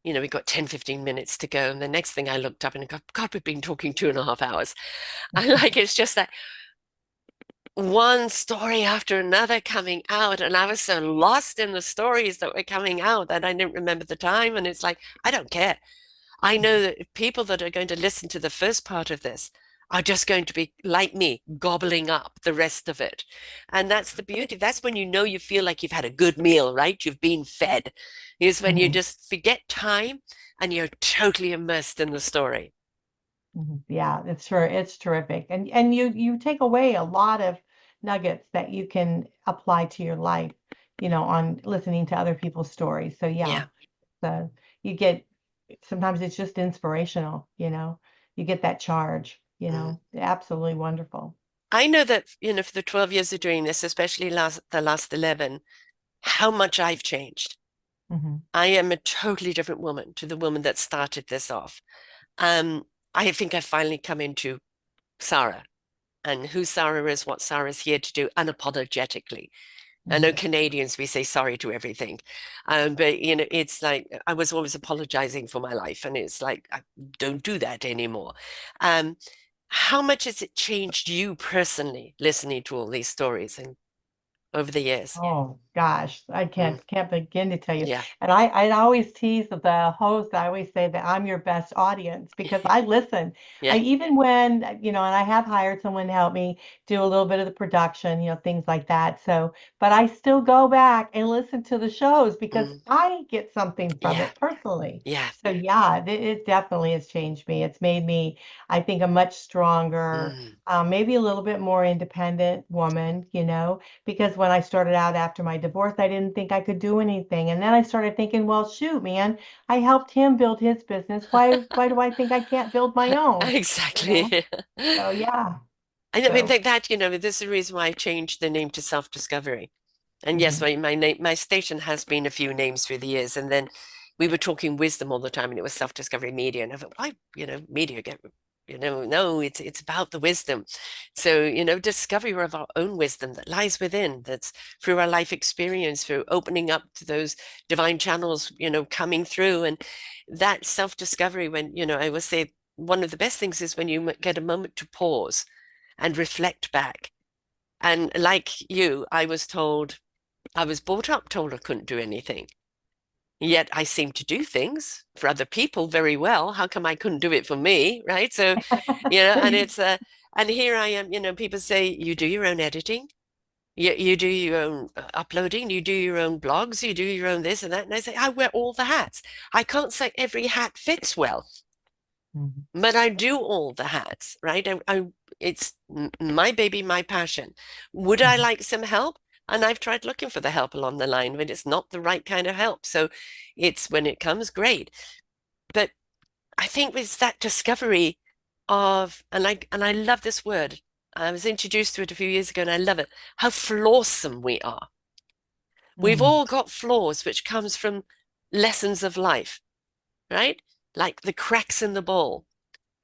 we've got 10, 15 minutes to go. And the next thing I looked up and I go, God, we've been talking 2.5 hours. I like, it's just that one story after another coming out. And I was so lost in the stories that were coming out that I didn't remember the time. And it's like, I don't care. I know that people that are going to listen to the first part of this are just going to be like me, gobbling up the rest of it. And that's the beauty. That's when you feel like you've had a good meal, right? You've been fed. Is when you Mhm, just forget time and you're totally immersed in the story. mhm. Yeah, it's terrific. And you take away a lot of nuggets that you can apply to your life, on listening to other people's stories. So yeah, Yeah. so you get sometimes it's just inspirational, you get that charge, Mm. absolutely wonderful. I know that, for the 12 years of doing this, especially the last 11, how much I've changed. Hmm. I am a totally different woman to the woman that started this off. Um, I think I've finally come into Sarah and who Sarah is, what Sarah's here to do unapologetically. I know Hmm. Canadians, we say sorry to everything. But, it's like I was always apologizing for my life. And it's like, I don't do that anymore. Um, how much has it changed you personally listening to all these stories and over the years? Oh gosh, I Mm, can't begin to tell you. yeah. And I always tease the host. I always say that I'm your best audience because I listen. I Yeah. even when and I have hired someone to help me do a little bit of the production, things like that. So, but I still go back and listen to the shows because Mm, I get something from yeah. it personally. Yeah. So yeah, it definitely has changed me. It's made me, I think, a much stronger, Mm. maybe a little bit more independent woman. Because when I started out after my divorce, I didn't think I could do anything. And then I started thinking, well, shoot, man, I helped him build his business. Why do I think I can't build my own? You know? Exactly. So yeah. I mean, So that, this is the reason why I changed the name to Self-Discovery. And yes, mhm. my station has been a few names through the years. And then we were talking wisdom all the time, and it was Self-Discovery Media. And I thought, why, media get, no, it's about the wisdom. So, discovery of our own wisdom that lies within, that's through our life experience, through opening up to those divine channels, coming through. And that self-discovery, when, I would say one of the best things is when you get a moment to pause and reflect back. And like you, I was brought up told I couldn't do anything. Yet I seem to do things for other people very well. How come I couldn't do it for me? Right. So, and it's and here I am, people say you do your own editing. You do your own uploading, you do your own blogs, you do your own this and that. And I say, I wear all the hats. I can't say every hat fits well, Mhm. but I do all the hats, right? It's my baby, my passion. Would I Mhm. like some help? And I've tried looking for the help along the line, but it's not the right kind of help. So it's when it comes, great. But I think it's that discovery of, and I love this word. I was introduced to it a few years ago, and I love it. How flawsome we are. We've Mm. all got flaws, which comes from lessons of life, right? Like the cracks in the ball,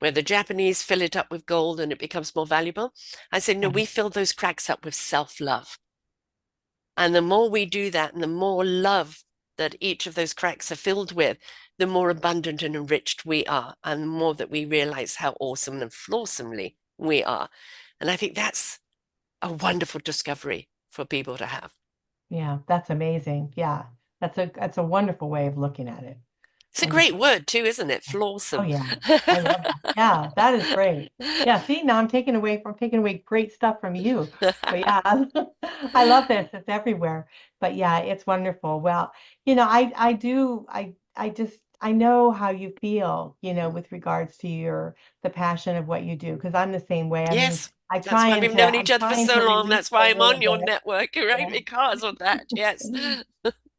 where the Japanese fill it up with gold and it becomes more valuable. I said, no, Uh-huh. we fill those cracks up with self-love. And the more we do that, and the more love that each of those cracks are filled with, the more abundant and enriched we are, and the more that we realize how awesome and flawsomely we are. And I think that's a wonderful discovery for people to have. Yeah, that's amazing. Yeah, that's a wonderful way of looking at it. It's a great Wonderful. word too, isn't it? Oh Flawsome. yeah, I love that. Yeah, that is great. Yeah, see, now I'm taking away great stuff from you. But yeah, I love this. It's everywhere. But yeah, it's wonderful. Well, I do I know how you feel, with regards to the passion of what you do, because I'm the same way. I mean, Yes, that's why we've known I'm each other for trying so to long. release That's a why I'm little on your bit. network, right? Yeah. Because of that. Yes.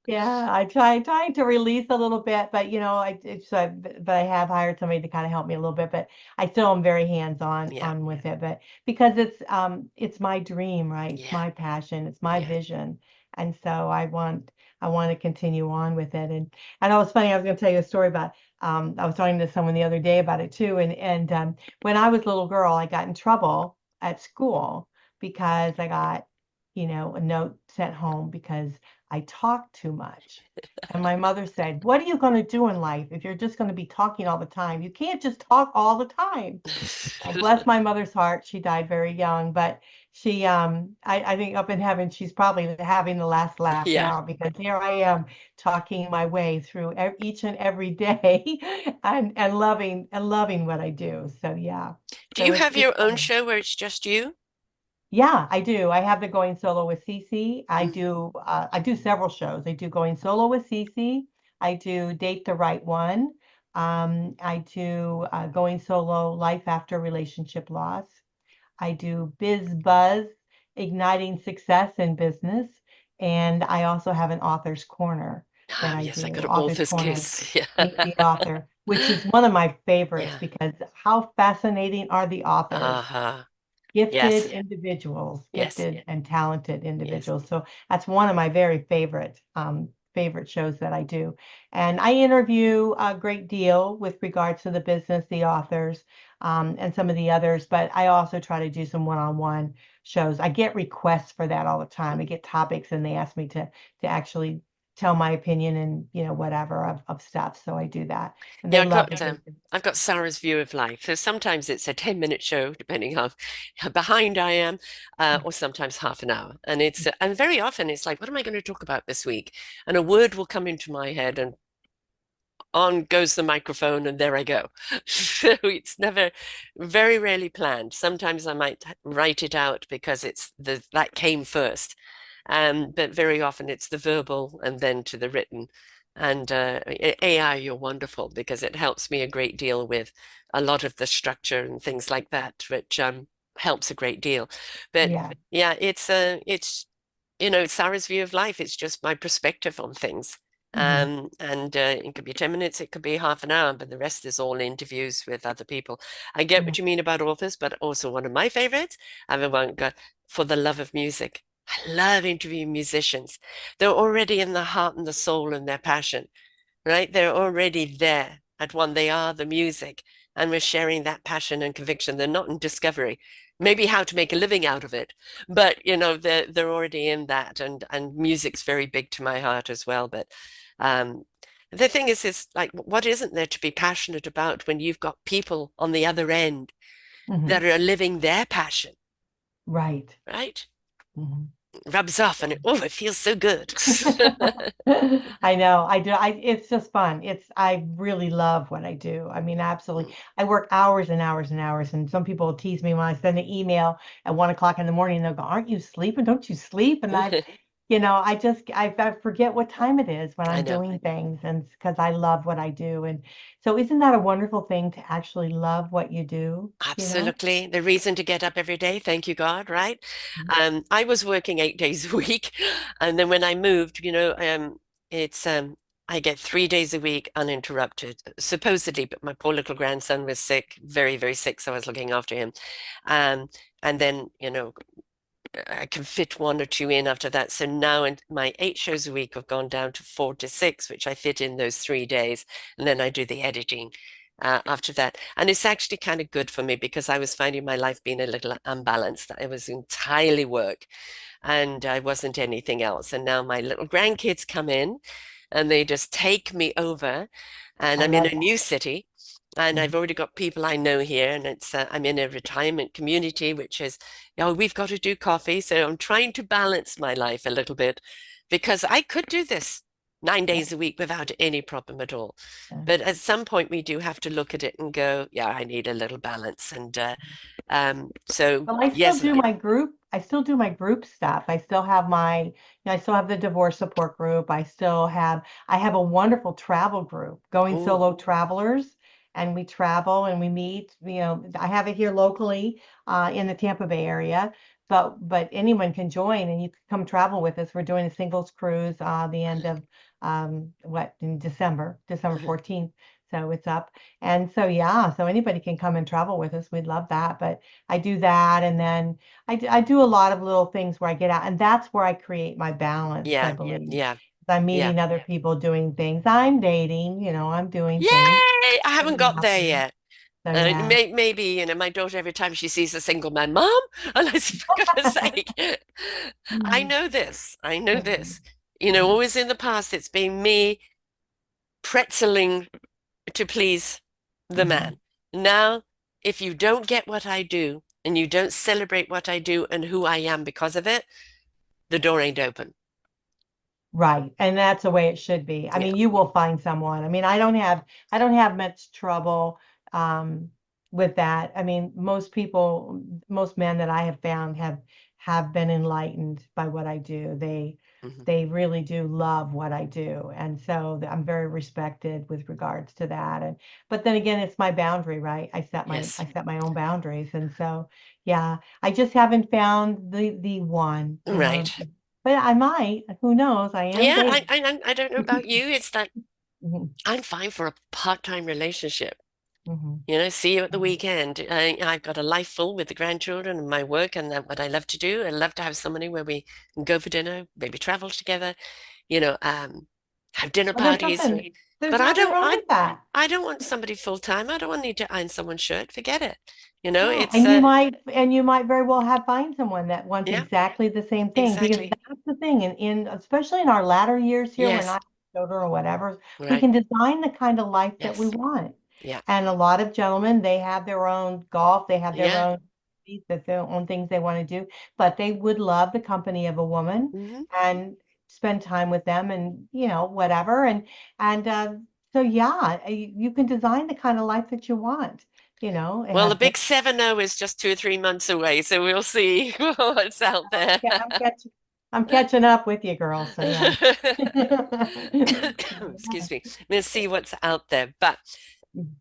Yeah, I trying to release a little bit, but but I have hired somebody to kind of help me a little bit, but I still am very hands-on Yeah. on with it, but because it's my dream, right? It's Yeah. my passion, it's my Yeah. vision. And so I want to continue on with it. And it was funny, I was going to tell you a story about I was talking to someone the other day about it too, and when I was a little girl, I got in trouble at school because I got, a note sent home because I talk too much. And my mother said, "What are you going to do in life if you're just going to be talking all the time? You can't just talk all the time." And bless my mother's heart, she died very young, but I think up in heaven, she's probably having the last laugh Yeah. now because here I am talking my way through each and every day and loving what I do. So yeah, Do so you it's have it's your own fun. show where it's just you? Yeah, I do. I have the Going Solo with Cece. I Mm. do I do several shows. I do Going Solo with Cece. I do Date the Right One. I do Going Solo Life After Relationship Loss. I do Biz Buzz, Igniting Success in Business. And I also have an author's corner that Ah, I yes, I do, got an author's author's corner, kiss. Yeah. Meet the Author, which is one of my favorites Yeah. because how fascinating are the authors? Uh-huh. Gifted Yes. individuals, Yes. gifted and talented Yes. individuals. So that's one of my very favorite shows that I do. And I interview a great deal with regards to the business, the authors, and some of the others, but I also try to do some one-on-one shows. I get requests for that all the time. I get topics and they ask me to actually tell my opinion and whatever of stuff. So I do that. And Yeah, they I've love got it. um, I've got Sarah's view of life. So sometimes it's a 10-minute show, depending how behind I am, or sometimes half an hour. And very often it's like, what am I going to talk about this week? And a word will come into my head, and on goes the microphone, and there I go. So it's never, very rarely planned. Sometimes I might write it out because that came first. But very often it's the verbal and then to the written. And AI, you're wonderful because it helps me a great deal with a lot of the structure and things like that, which helps a great deal. But Yeah. yeah, it's Sarah's view of life. It's just my perspective on things. Hmm. And it could be 10 minutes, it could be half an hour, but the rest is all interviews with other people. I get Yeah. what you mean about authors, but also one of my favorites, I have one got For the Love of Music. I love interviewing musicians. They're already in the heart and the soul and their passion, right? They're already there at one. They are the music, and we're sharing that passion and conviction. They're not in discovery, maybe how to make a living out of it, but they're already in that, and music's very big to my heart as well. But um, the thing is like, what isn't there to be passionate about when you've got people on the other end Hmm. that are living their passion, Right. right? Hmm. rubs off and it feels so good. I know, I do. It's just fun. I really love what I do. I mean, absolutely. I work hours and hours and hours, and some people tease me when I send an email at 1 o'clock in the morning. They'll go, "Aren't you sleeping? Don't you sleep?" And I forget what time it is when I I'm know. doing things, and because I love what I do. And so, isn't that a wonderful thing to actually love what you do? You know? Absolutely. The reason to get up every day, thank you, God, right? Mhm. I was working 8 days a week. And then when I moved, it's I get 3 days a week uninterrupted, supposedly, but my poor little grandson was sick, very, very sick, so I was looking after him. Um, and then, I can fit one or two in after that. So now my 8 shows a week have gone down to 4 to 6, which I fit in those 3 days. And then I do the editing after that. And it's actually kind of good for me because I was finding my life being a little unbalanced. I was entirely work and I wasn't anything else. And now my little grandkids come in and they just take me over. And I I'm in love a new city. And that. I've already got people I know here, and I'm in a retirement community, which is, we've got to do coffee. So I'm trying to balance my life a little bit because I could do this 9 days a week without any problem at all. Yeah. But at some point, we do have to look at it and go, yeah, I need a little balance. And so, Well, I still yes, do my group. I still do my group stuff. I still have I still have the divorce support group. I have a wonderful travel group, Going oh, Solo Travelers, and we travel and we meet. I have it here locally, in the Tampa Bay area, but anyone can join and you can come travel with us. We're doing a singles cruise, the end of, in December mhm. 14th. So it's up. And so, yeah, so anybody can come and travel with us. We'd love that. But I do that, and then I do a lot of little things where I get out, and that's where I create my balance, I Yeah, believe. yeah, I'm yeah. meeting other people doing things. I'm dating, I'm doing Yay! things. I haven't I'm got there happy. yet. So yeah. Maybe, my daughter, every time she sees a single man, Mom, and I said, for goodness sake, I Mhm. know this. I know Mhm. this. Mhm. Always in the past, it's been me pretzeling to please the Mhm. man. Now, if you don't get what I do and you don't celebrate what I do and who I am because of it, the door ain't open. Right. And that's the way it should be. I Yeah. mean, you will find someone. I mean, I don't have much trouble, um with that. I mean, most men that I have found have been enlightened by what I do. Mhm. They really do love what I do. And so I'm very respected with regards to that. And but then again, it's my boundary, right? Yes. I set my own boundaries. And so yeah, I just haven't found the one, Right. but I might. Who knows? I am Yeah, dating. I don't know about you. It's that Mhm, I'm fine for a part-time relationship. mhm, See you at the mhm. weekend. I've got a life full with the grandchildren and my work and what I love to do. I love to have somebody where we can go for dinner, maybe travel together, you know, um, have dinner Well, there's parties. nothing. There's But nothing wrong with that. I don't want somebody full time. I don't want to need to iron someone's shirt. Forget it. No, It's and you might very well have find someone that wants yeah, exactly the same thing, because exactly. that's the thing. And in especially in our latter years here, we're Yes, not children or whatever, we right. can design the kind of life that we Yes. want. Yeah. And a lot of gentlemen, they have their own golf, they have their Yeah. own their own things they want to do, but they would love the company of a woman Hmm. and spend time with them, and whatever. And so yeah, you can design the kind of life that you want. It Well, the has things. big 7-0 is just 2 or 3 months away, so we'll see what's out there. Yeah, I'm catching up with you, girl. So yeah. Excuse me. We'll see what's out there. But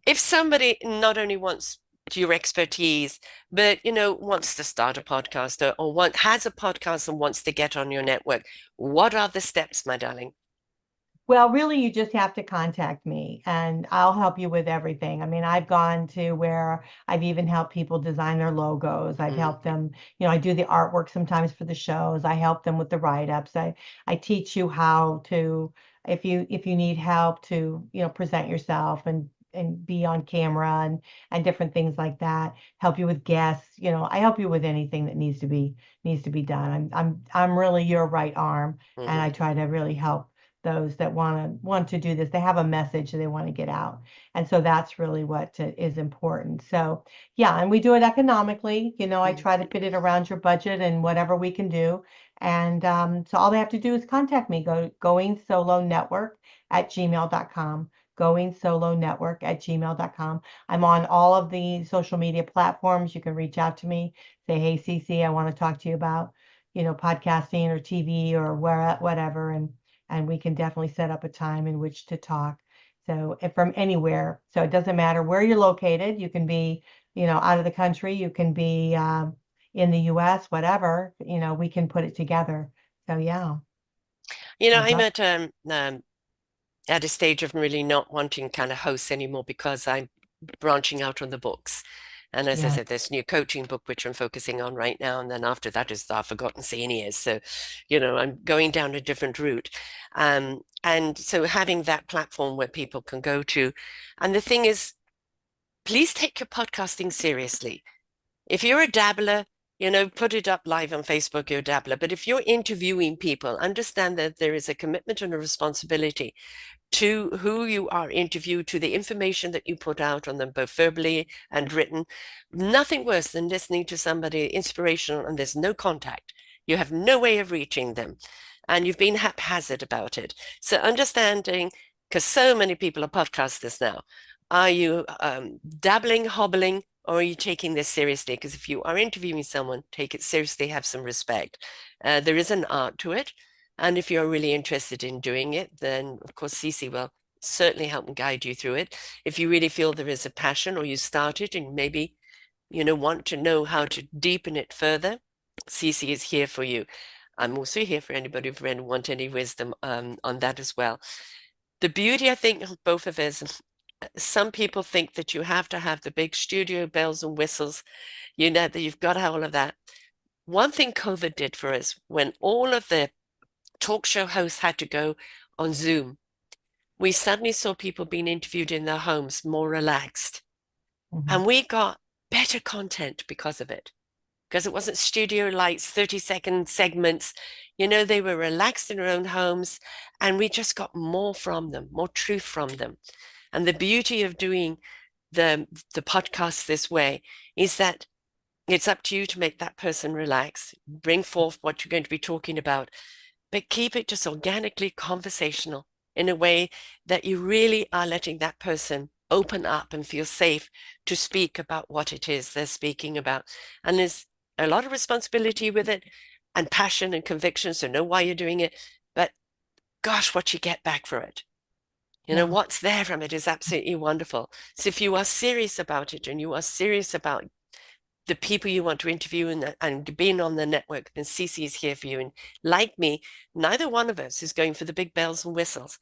if somebody not only wants your expertise, but wants to start a podcast or has a podcast and wants to get on your network, what are the steps, my darling? Well, really, you just have to contact me and I'll help you with everything. I mean, I've gone to where I've even helped people design their logos. I've Mm, helped them, I do the artwork sometimes for the shows. I help them with the write-ups. I teach you how to, if you need help to, present yourself and be on camera and different things like that. Help you with guests. I help you with anything that needs to be done. I'm really your right arm, and mhm. I try to really help those that want to do this. They have a message they want to get out. And so that's really what is important. So yeah, and we do it economically. I Mm. try to fit it around your budget and whatever we can do. And so all they have to do is contact me. Go going solo network at gmail.com. Going solo network at gmail.com. I'm on all of the social media platforms. You can reach out to me, say, hey, Cece, I want to talk to you about, podcasting or TV or whatever. And we can definitely set up a time in which to talk. So from anywhere. So it doesn't matter where you're located. You can be, out of the country. You can be in the US, whatever, we can put it together. So yeah, I'd I'm love. at a stage of really not wanting kind of hosts anymore because I'm branching out on the books. And as I Yeah. said, this new coaching book, which I'm focusing on right now. And then after that is the Forgotten Seniors. So, I'm going down a different route. And so having that platform where people can go to. And the thing is, please take your podcasting seriously. If you're a dabbler, put it up live on Facebook, you're a dabbler. But if you're interviewing people, understand that there is a commitment and a responsibility to who you are interviewed, to the information that you put out on them, both verbally and written. Nothing worse than listening to somebody inspirational and there's no contact. You have no way of reaching them and you've been haphazard about it. So understanding, because so many people are podcasters now, are you dabbling, hobbling, or are you taking this seriously? Because if you are interviewing someone, take it seriously, have some respect. There is an art to it. And if you're really interested in doing it, then of course Cece will certainly help and guide you through it. If you really feel there is a passion or you start it and maybe, want to know how to deepen it further, Cece is here for you. I'm also here for anybody who really want any wisdom on that as well. The beauty, I think, of both of us, some people think that you have to have the big studio bells and whistles, that you've got all of that. One thing COVID did for us, when all of the talk show hosts had to go on Zoom, we suddenly saw people being interviewed in their homes more relaxed. Mhm. And we got better content because of it, because it wasn't studio lights, 30-second segments. They were relaxed in their own homes, and we just got more from them, more truth from them. And the beauty of doing the the podcast this way is that it's up to you to make that person relax, bring forth what you're going to be talking about, but keep it just organically conversational in a way that you really are letting that person open up and feel safe to speak about what it is they're speaking about. And there's a lot of responsibility with it and passion and conviction. So know why you're doing it, but gosh, what you get back for it. Yeah. What's there from it is absolutely wonderful. So if you are serious about it and you are serious about the people you want to interview and being on the network, then Cece is here for you. And like me, neither one of us is going for the big bells and whistles,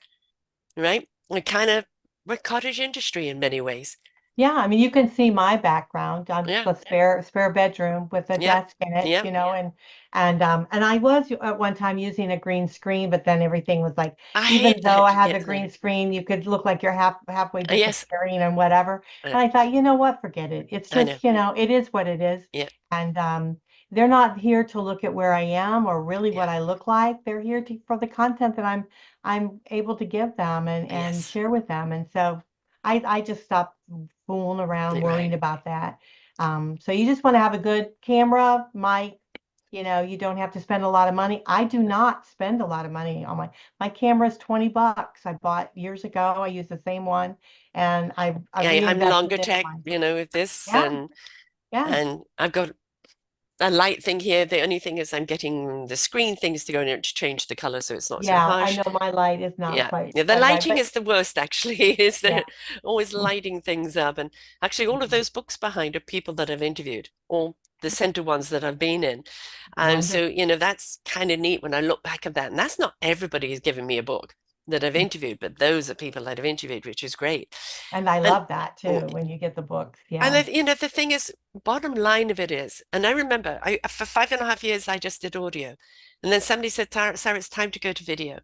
right? We're cottage industry in many ways. Yeah, I mean, you can see my background. I'm Yeah, a spare bedroom with a yeah, desk in it, yeah. and I was at one time using a green screen, but then everything was like, I even hate though I that. had the Yes, green screen, you could look like you're halfway yes, disappearing and whatever. uh, And I thought, you know what, forget it. It's I know. just, it is what it is. Yeah, And they're not here to look at where I am or really yeah, what I look like. They're here for the content that I'm able to give them and yes, share with them. And so I just stopped fooling around right. worrying about that. So you just want to have a good camera, mic. You don't have to spend a lot of money. I do not spend a lot of money on my camera is $20. I bought years ago. I use the same one, and I've Yeah, I'm reinvested longer in tech, mine. with this, Yeah, yeah. and I've got a light thing here. The only thing is I'm getting the screen things to go in it to change the color so it's not so Yeah, I harsh. know my light is not Yeah. quite Yeah, the quite right, lighting but is the worst actually, is yeah. that always lighting things up. And actually all of those books behind are people that I've interviewed, all the center ones that I've been in. So, Wonderful. that's kind of neat when I look back at that. And that's not everybody who's given me a book that I've interviewed, but those are people that I've interviewed, which is great. And I And love that too when you get the books. and Yeah. the thing is, bottom line of it is, and I remember for 5.5 years I just did audio. And then somebody said, Sarah, it's time to go to video.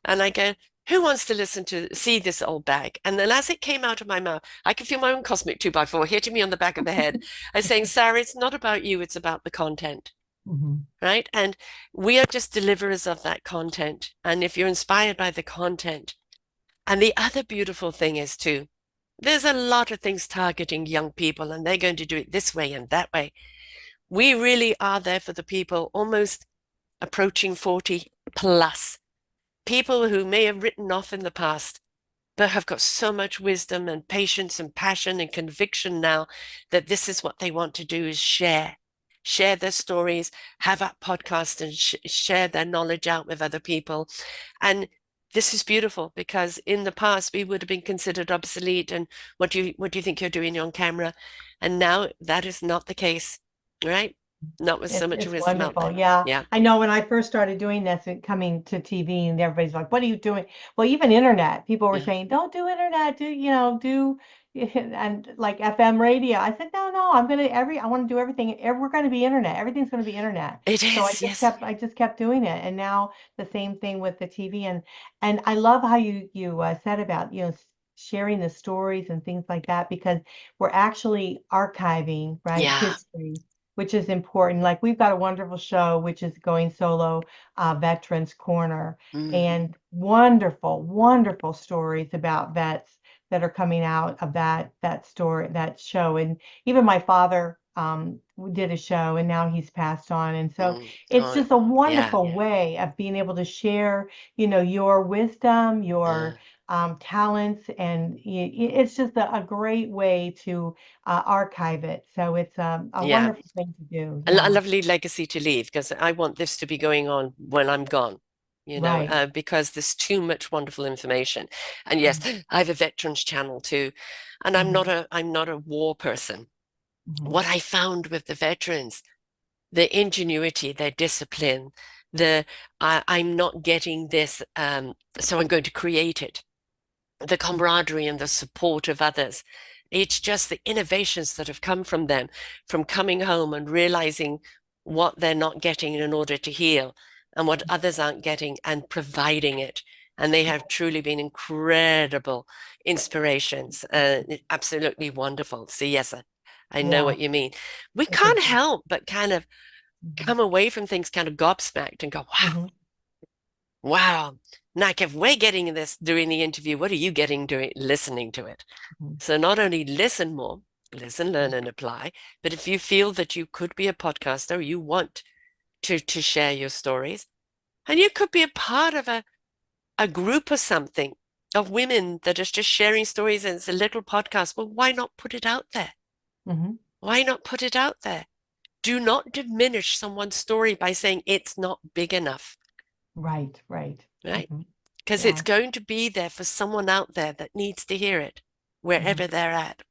And I go, who wants to see this old bag? And then as it came out of my mouth, I could feel my own cosmic 2x4 hitting me on the back of the head. I was saying, Sarah, it's not about you, it's about the content. Mhm. right? And we are just deliverers of that content. And if you're inspired by the content, and the other beautiful thing is too, there's a lot of things targeting young people, and they're going to do it this way and that way. We really are there for the people almost approaching 40 plus, people who may have written off in the past, but have got so much wisdom and patience and passion and conviction now that this is what they want to do is share their stories, have a podcast and share their knowledge out with other people. And this is beautiful because in the past we would have been considered obsolete and what do you think you're doing on camera? And now that is not the case, right? Not with so much It's wisdom out wonderful. there. Yeah. Yeah. I know when I first started doing this and coming to TV and everybody's like, what are you doing? Well, even internet, people were Yeah. saying, don't do internet, do and like FM radio. I said, no, I want to do everything. We're going to be internet. Everything's going to be internet. It So is, yes. I just kept doing it. And now the same thing with the TV. And I love how you said about, sharing the stories and things like that, because we're actually archiving, right? Yeah. History, which is important. Like we've got a wonderful show, which is Going Solo, Veterans Corner, Mm, and wonderful, wonderful stories about vets that are coming out of that show. And even my father did a show, and now he's passed on. And so mm. it's Oh, just a yeah. wonderful way of being able to share, your wisdom, Uh, your talents, and it's just a great way to archive it. So it's a yeah. wonderful thing to do. A Yeah, lovely legacy to leave because I want this to be going on when I'm gone, right. because there's too much wonderful information. And yes, I have a veterans channel too, and Mm-hmm, I'm not a war person. hmm What I found with the veterans, their ingenuity, their discipline, I'm not getting this, so I'm going to create it, the camaraderie and the support of others. It's just the innovations that have come from them, from coming home and realizing what they're not getting in order to heal and what others aren't getting and providing it. And they have truly been incredible inspirations. Absolutely wonderful. So, yes, I know Yeah, what you mean. We it's can't a. help but kind of Mhm, come away from things kind of gobsmacked and go, wow, mhm, wow. Like if we're getting this during the interview, what are you getting doing listening to it? mhm, So not only listen more, listen, learn, and apply, but if you feel that you could be a podcaster, you want to share your stories, and you could be a part of a group or something of women that is just sharing stories and it's a little podcast. Well, why not put it out there? mhm. Why not put it out there? Do not diminish someone's story by saying it's not big enough, Right, right. right? hmm Because it's Yeah. going to be there for someone out there that needs to hear it, mhm. wherever they're at.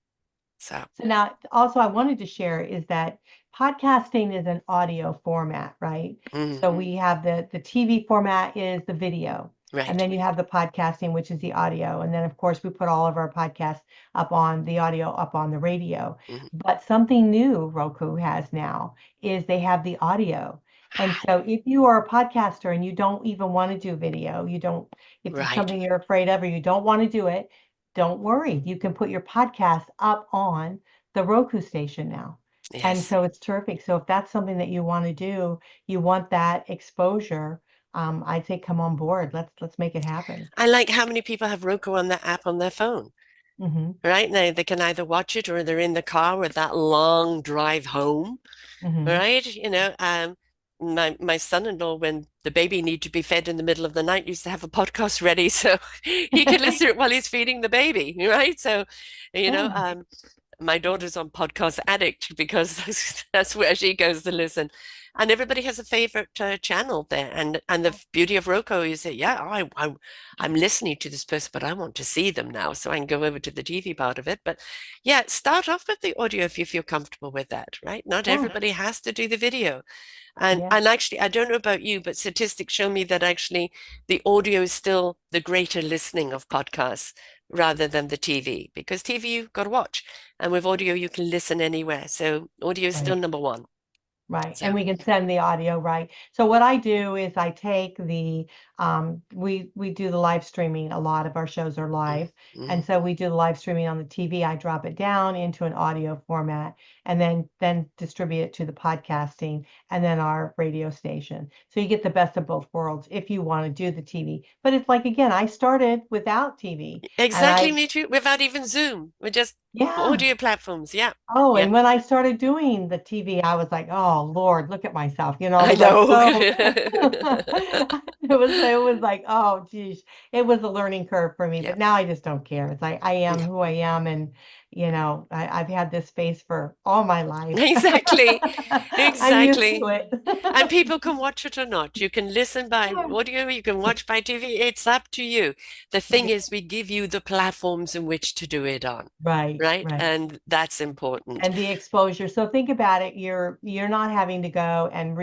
So, So now, also, I wanted to share is that podcasting is an audio format, right? mm, So we have the TV format is the video, and right. then you have the podcasting, which is the audio, and then of course we put all of our podcasts up on the audio up on the radio. Mm, But something new Roku has now is they have the audio. And so if you are a podcaster and you don't even want to do video, you don't, if it's right. something you're afraid of or you don't want to do it, don't worry. You can put your podcast up on the Roku station now. And Yes. so it's terrific. So if that's something that you want to do, you want that exposure, I'd say come on board. Let's make it happen. I like how many people have Roku on their app on their phone, hmm right? They can either watch it or they're in the car with that long drive home, hmm right? My son-in-law, when the baby needed to be fed in the middle of the night, used to have a podcast ready so he could listen to it while he's feeding the baby, right? So, you know, Yeah. um, my daughter's on Podcast Addict because that's where she goes to listen. And everybody has a favorite channel there. And the beauty of Roku is that, yeah, I'm listening to this person, but I want to see them now. So I can go over to the TV part of it. But yeah, start off with the audio if you feel comfortable with that, right? Not Yeah. everybody has to do the video. And Yeah. and actually, I don't know about you, but statistics show me that actually the audio is still the greater listening of podcasts rather than the TV, because TV you've got to watch. And with audio, you can listen anywhere. So audio is still Right. number one. Right. So, And we can send the audio, right? So what I do is I take the We do the live streaming. A lot of our shows are live, Mm-hmm. and so we do the live streaming on the TV. I drop it down into an audio format, and then distribute it to the podcasting, and then our radio station. So you get the best of both worlds if you want to do the TV. But it's like, again, I started without TV, and Exactly, me too. Without even Zoom. We're just yeah. audio platforms. Yeah. Oh, Yeah. and when I started doing the TV, I was like, "Oh Lord, look at myself." I I was like, know. "So." It was like, "Oh geez." It was a learning curve for me, Yeah. but now I just don't care. It's like I am Yeah. who I am, and I've had this space for all my life. Exactly. I'm used to Exactly. it. And people can watch it or not. You can listen by audio, you can watch by TV. It's up to you. The thing is, we give you the platforms in which to do it on, Right, right? right. And that's important. And the exposure. So think about it. You're not having to go and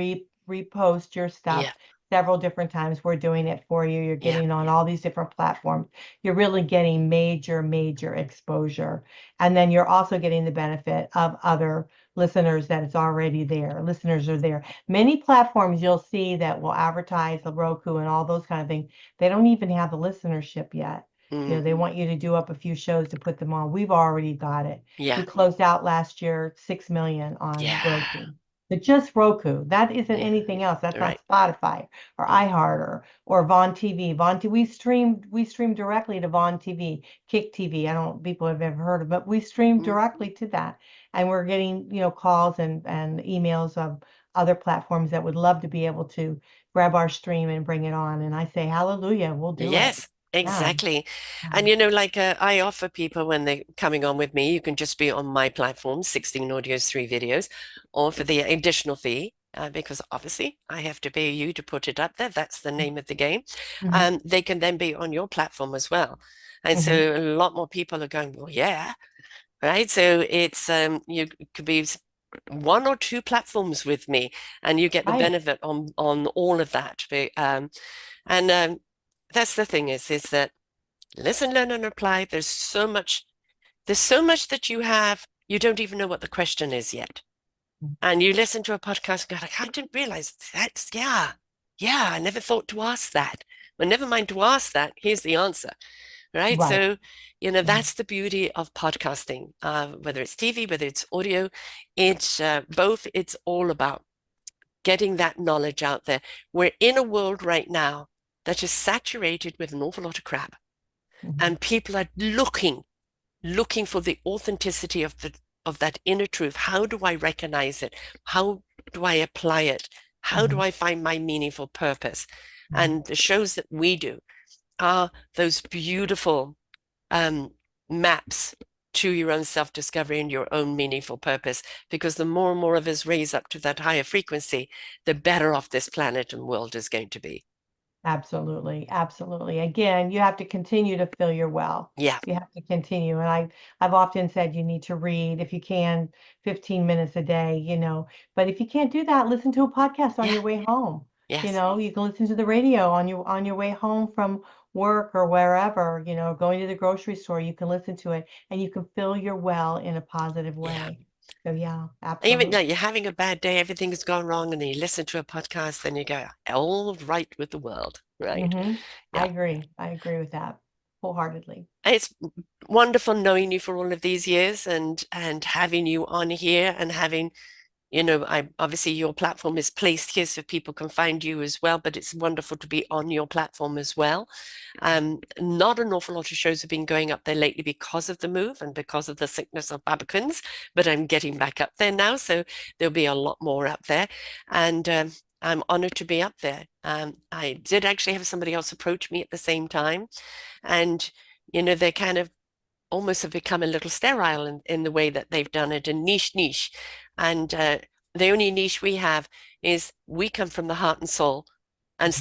repost your stuff Yeah. several different times. We're doing it for you. You're Yeah. getting on all these different platforms. You're really getting major exposure. And then you're also getting the benefit of other listeners that it's already there. Listeners are there. Many platforms you'll see that will advertise the Roku and all those kind of things. They don't even have the listenership yet. Mm. They want you to do up a few shows to put them on. We've already got it. Yeah. We closed out last year 6 million on Yeah. Roku. But just Roku. That isn't Yeah. anything else. That's Right. not Spotify or Mm. iHeart or Vaughn TV. Vaughn TV. We stream directly to Vaughn TV, Kick TV. I don't people have ever heard of, but we stream Mm. directly to that. And we're getting, calls and emails of other platforms that would love to be able to grab our stream and bring it on. And I say, hallelujah, we'll do it. Yes, Yeah. exactly. Yeah. And like I offer people when they're coming on with me, you can just be on my platform, 16 audios, 3 videos, or for the additional fee, because obviously I have to pay you to put it up there. That's the name of the game. Hmm. They can then be on your platform as well. And Hmm. so a lot more people are going, well, yeah, right. So it's you could be 1 or 2 platforms with me, and you get the Right. benefit on all of that. And that's the thing is that listen, learn, and apply. There's so much that you have, you don't even know what the question is yet. And you listen to a podcast and go, like, I didn't realize that's, yeah, I never thought to ask that. Well, never mind to ask that. Here's the answer, right? Right. So, Mhm. that's the beauty of podcasting, whether it's TV, whether it's audio, it's both, it's all about getting that knowledge out there. We're in a world right now that is saturated with an awful lot of crap, Mhm. and people are looking for the authenticity of that inner truth. How do I recognize it? How do I apply it? How do Mhm. I find my meaningful purpose? Mhm. And the shows that we do are those beautiful um, maps to your own self-discovery and your own meaningful purpose. Because the more and more of us raise up to that higher frequency, the better off this planet and world is going to be. Absolutely, absolutely. Again, you have to continue to fill your well. Yeah, You have to continue. And I've often said you need to read if you can 15 minutes a day, But if you can't do that, listen to a podcast on yeah, your way home. yes, You can listen to the radio on your way home from work or wherever, going to the grocery store, you can listen to it and you can fill your well in a positive yeah. way. So yeah, Even though absolutely. you're having a bad day, everything's gone wrong, and then you listen to a podcast, then you go, all right with the world, right? Hmm. I Yeah. agree. I agree with that wholeheartedly. It's wonderful knowing you for all of these years and having you on here and having I obviously your platform is placed here so people can find you as well, but it's wonderful to be on your platform as well. Not an awful lot of shows have been going up there lately because of the move and because of the sickness of Babacans, but I'm getting back up there now, so there'll be a lot more up there. And I'm honored to be up there. I did actually have somebody else approach me at the same time, and they kind of almost have become a little sterile in the way that they've done it, a niche. And the only niche we have is we come from the heart and soul, and Mhm.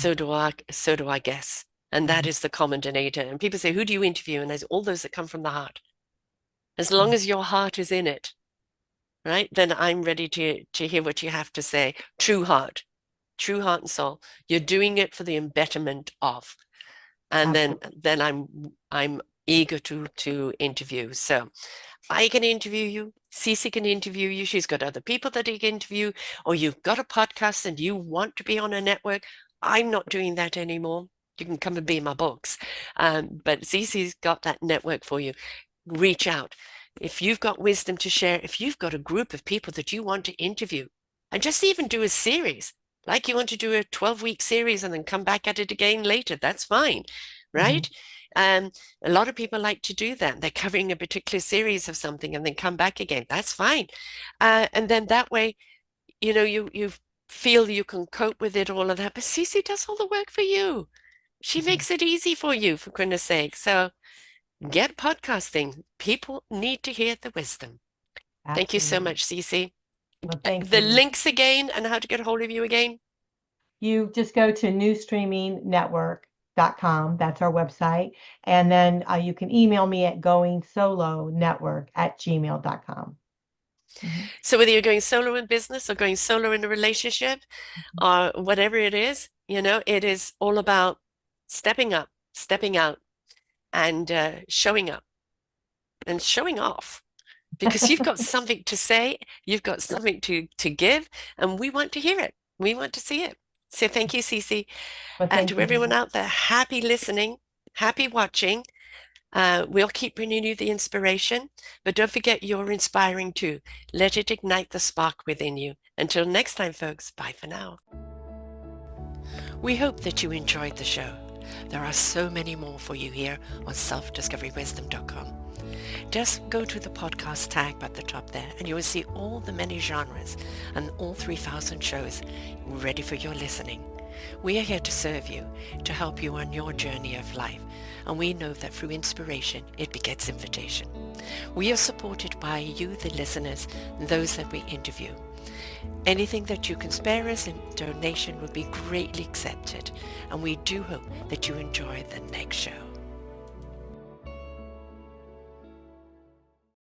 so do I guess. And that Mhm. is the common denominator. And people say, who do you interview? And I say, all those that come from the heart. As long Mhm. as your heart is in it, right? Then I'm ready to hear what you have to say. True heart and soul. You're doing it for the embetterment of. And then Absolutely. then I'm eager to interview. So I can interview you. Cece can interview you. She's got other people that he can interview. Or you've got a podcast and you want to be on a network. I'm not doing that anymore. you can come and be in my books. But Cece's got that network for you. Reach out. If you've got wisdom to share, if you've got a group of people that you want to interview, and just even do a series, like you want to do a 12-week series and then come back at it again later, that's fine, Mhm. right? Um, a lot of people like to do that. They're covering a particular series of something and then come back again. That's fine. And then that way, you feel you can cope with it, all of that. But Cece does all the work for you. She Mhm. makes it easy for you, for goodness sake. So get podcasting. People need to hear the wisdom. Thank you so Absolutely. much, Cece. Well, thank The you. links again and how to get a hold of you again. You just go to newstreamingnetwork.com. That's our website. And then you can email me at goingsolonetwork@gmail.com. Mhm. So whether you're going solo in business or going solo in a relationship or whatever it is, it is all about stepping up, stepping out, and showing up and showing off. Because you've got something to say, you've got something to give, and we want to hear it. We want to see it. So thank you, Cece. Well, And thank to you, everyone Dina. out there, happy listening, happy watching. We'll keep bringing you the inspiration, but don't forget you're inspiring too. Let it ignite the spark within you. Until next time, folks, bye for now. We hope that you enjoyed the show. There are so many more for you here on selfdiscoverywisdom.com. Just go to the podcast tag at the top there and you will see all the many genres and all 3,000 shows ready for your listening. We are here to serve you, to help you on your journey of life, and we know that through inspiration, it begets invitation. We are supported by you, the listeners, and those that we interview. Anything that you can spare us in donation would be greatly accepted, and we do hope that you enjoy the next show.